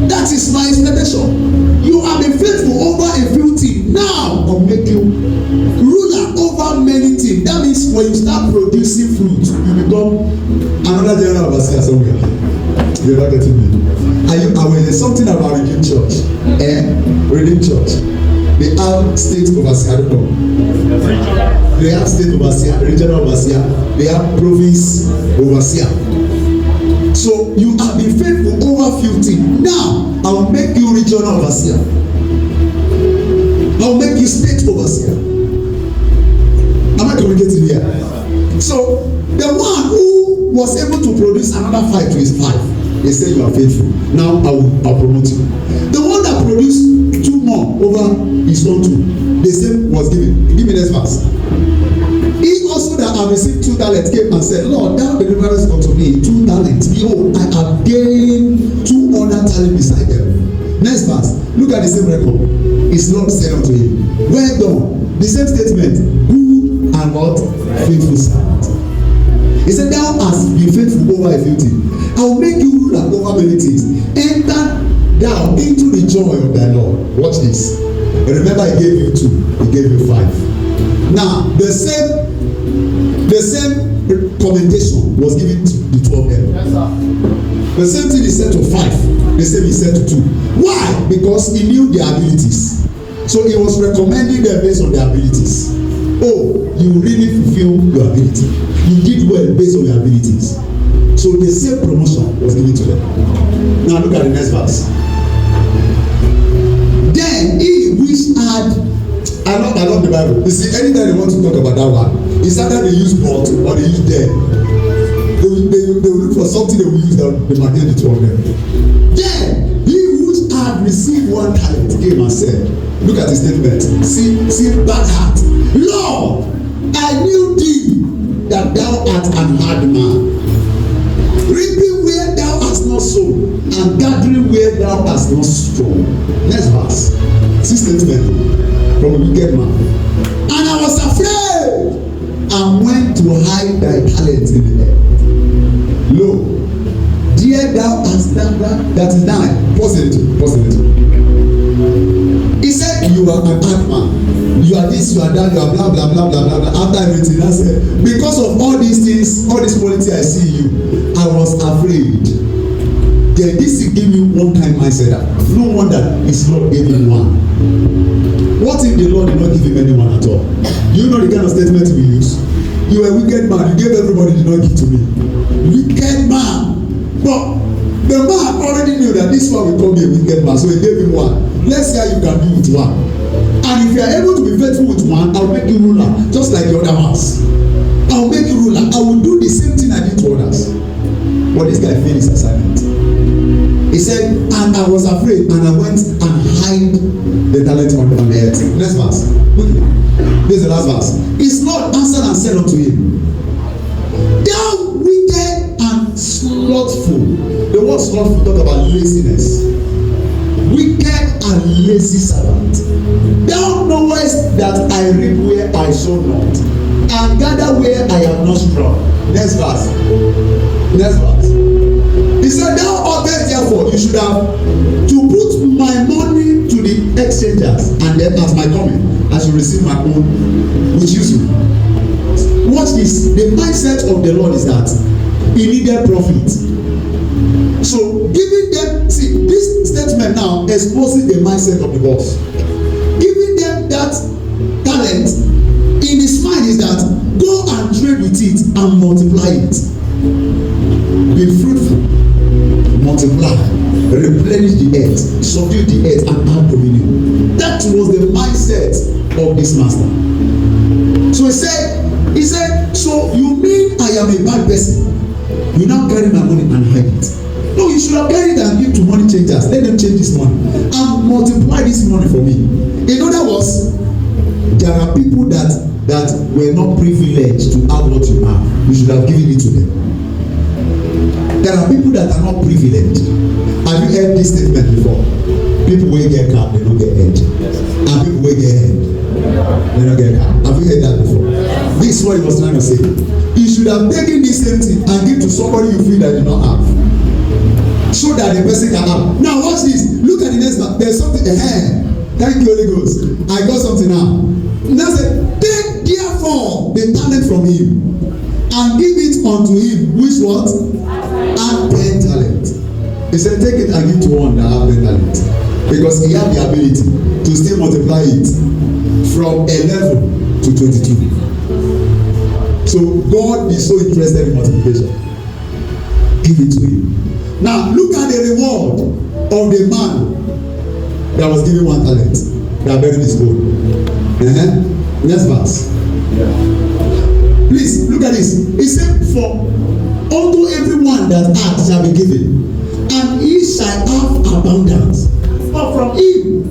That is my expectation. You have been faithful over a few things. Now I'll make you ruler over many things. That means when you start producing fruit, you become another general overseer somewhere. You're not getting me. Are you aware? There's something about Redeemed Church. Redeemed Church. They have state overseer. I don't know. They have state overseer, regional overseer. They have province overseer. So you have been faithful over 15. Now I'll make you regional overseer. I'll make you state overseer. Am I communicating here? So the one who was able to produce another 5 to his 5, they say you are faithful. Now I'll promote you. The one that produced 2 more over his own 2, they say was given. Give me this verse. He also that have received 2 talents came and said, Lord, thou deliverest unto me 2 talents. Behold, I have gained 2 other talents beside them. Next verse. Look at the same record. His Lord said unto him, well done. The same statement. Good and what? Faithful servant. He said, thou hast been faithful over a few things. I will make you ruler over many things. Enter thou into the joy of thy Lord. Watch this. Remember, he gave you 2. He gave you 5. Now, the same commendation was given to the 2 of them. Yes, sir. The same thing he said to 5. The same he said to 2. Why? Because he knew their abilities. So he was recommending them based on their abilities. Oh, you really fulfill your ability. You did well based on your abilities. So the same promotion was given to them. Now look at the next verse. Then he which had, I love the Bible. You see, anytime they want to talk about that one, it's either they use but or they use them. They will look for something they will use that they might get the 2 of them. Then he which had received 1 talent came and said, look at the statement. See bad heart. Lord, I knew thee that thou art an hard man, reaping where thou hast not sown, and gathering where thou hast not sown. Next verse. See statement from a wicked man. And I was afraid and went to hide thy talent in the earth. Lo, dear thou hast that is thine. Pause it. He said, you are an hard man. You are this, you are that, you are blah blah blah blah blah. After everything, I said, because of all these things, all this quality I see in you, I was afraid. Then this will give me one kind mindset. No wonder his Lord gave him 1. What if the Lord did not give him anyone at all? Do you know the kind of statement we use? You are a wicked man. You gave everybody, did not give to me. Wicked man. But the man already knew that this one will call me a wicked man, so he gave him 1. Let's see how you can do with 1. And if you are able to be faithful with 1, I will make you ruler, just like the other ones. I will make you ruler. I will do the same thing I did to others. But this guy failed his assignment. He said, and I was afraid, and I went and hid the talent on the earth. Next verse. Quickly. This is the last verse. His Lord answered and said unto him, thou wicked and slothful. The word slothful talk about laziness. Wicked and lazy servant. Thou knowest that I reap where I sow not, and gather where I am not strong. Next verse. He said, thou oughtest therefore, you should have to put my money to the exchangers, and then at my coming I shall receive my own which use you. Watch this. The mindset of the Lord is that he needed profit. So giving them, see, this statement now exposes the mindset of the boss. Giving them that talent in his mind is that go and trade with it and multiply it. Be fruitful, multiply, replenish the earth, subdue the earth, and have dominion. That was the mindset of this master. So he said, so you mean I am a bad person? You now carry my money and hide it. No, you should have carried it and give to money changers. Let them change this money and multiply this money for me. In other words, there are people that were not privileged to have what you have. You should have given it to them. There are people that are not privileged. Have you heard this statement before? People wey get car, they don't get head. And people wey get head, they don't get car. Have you heard that before? This is what he was trying to say. You should have taken this same thing and give to somebody you feel that you don't have, so that the person can have. Now watch this. Look at the next one. There's something. Thank you, Holy Ghost. I got something now. Now say, take therefore the talent from him and give it unto him which what? Have 10 talent. He said, take it and give to one that have 10 talent. Because he had the ability to still multiply it from 11 to 22. So God is so interested in multiplication. Give it to him. Now look at the reward of the man that was given 1 talent, that buried his gold. Next verse. Please look at this. He said, for unto everyone that hath shall be given, and he shall have abundance. But from him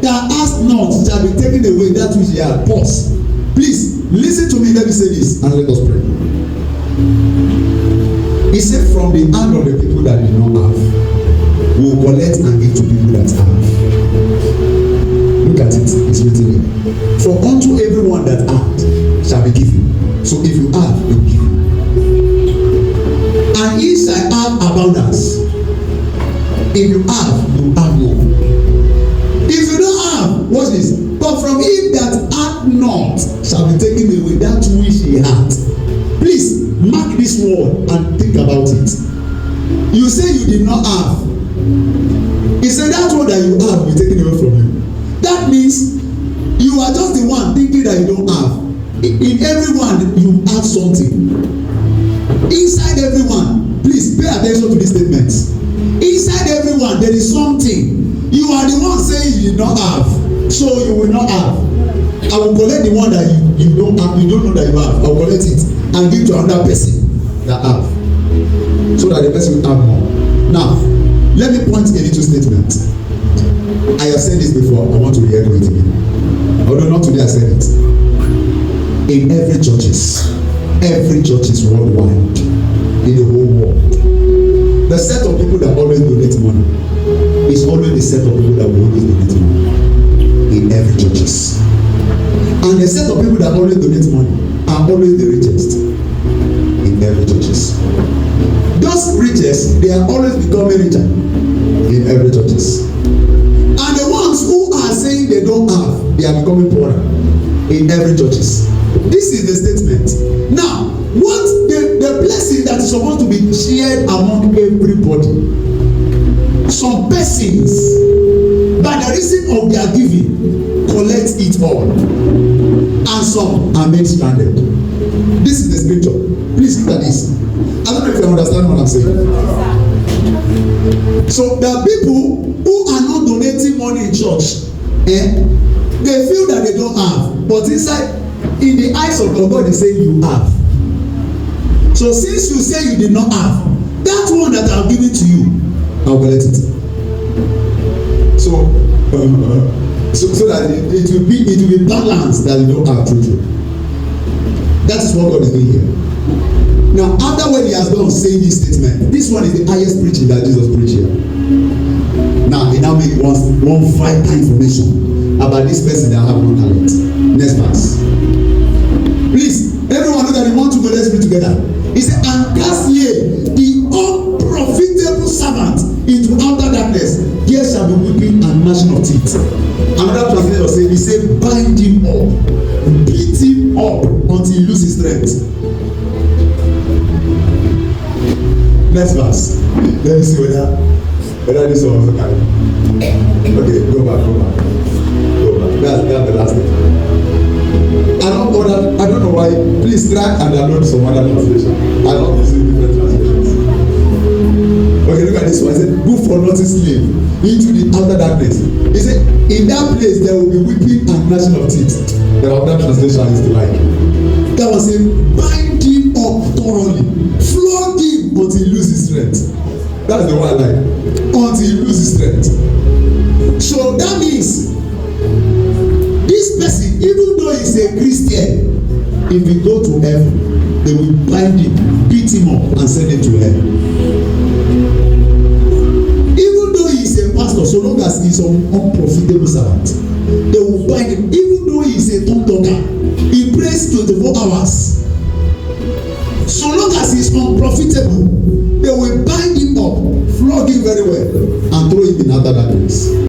that hath not shall be taken away that which he hath. Pause. Please listen to me. Let me say this and let us pray. He said, from the hand of the people that did not have, we will collect and give to people that have. Look at it. It's written here. For unto everyone that hath shall be given. So if you have, you give. And he shall have abundance. If you have more. If you don't have, watch this. But from him that hath not shall be taken away that which he hath. Please mark this word and think about it. You say you did not have. He said that word that you have will be taken away from you. That means you are just the one thinking that you don't have. In everyone you have something. Inside everyone, please pay attention to these statements. Inside everyone there is something. You are the one saying you did not have, so you will not have. I will collect the one that you don't have, you don't know that you have. I will collect it and give to another person that have, so that the person will have more. Now let me point a little statement. I have said this before. I want to re-echo it again. Although not today I said it. In every churches worldwide, in the whole world, the set of people that always donate money is always the set of people that will always donate money. In every churches. And the set of people that always donate money are always the richest. In every churches. Those richest, they are always becoming richer. In every churches. And the ones who are saying they don't have, they are becoming poorer. In every churches. This is the statement. Now, what the blessing that is supposed to be shared among everybody, some persons, by the reason of their giving, collect it all, and some are made stranded. This is the scripture. Please look at this. I don't know if you understand what I'm saying. So there are people who are not donating money in church. They feel that they don't have, but inside, in the eyes of God, they say you have. So since you say you did not have, that one that I've given to you, I'll collect it. So that it will be balanced, that you don't have children. That is what God is doing here. Now, after when he has done saying this statement, this one is the highest preaching that Jesus preached here. Now, he now make one vital information about this person that have no talent. Next verse. Please, everyone look at the 1, 2, let's read together. He said, and cast ye the unprofitable servant into outer darkness. There shall be weeping and gnashing of teeth. Another translator say, he said, bind him up, beat him up until he loses strength. Next verse. Let me see whether this one also carry. Okay, go back. That's the last thing. I don't know why. Please try and download some other translation. I love using different translations. Okay, look at this one. It said, go for nothing slave into the outer darkness. He said, in that place there will be weeping and gnashing of teeth. The other translation is the like. That was saying, bind him up thoroughly, flog him until he loses strength. That's the one I like. Until he loses strength. So that means this person, even though he's a Christian, if he go to heaven, they will bind him, beat him up, and send him to hell. Even though he's a pastor, so long as he's an unprofitable servant, they will bind him. Even though he's a tongue talker, he prays 24 hours. So long as he's unprofitable, they will bind him up, flog him very well, and throw him in outer darkness.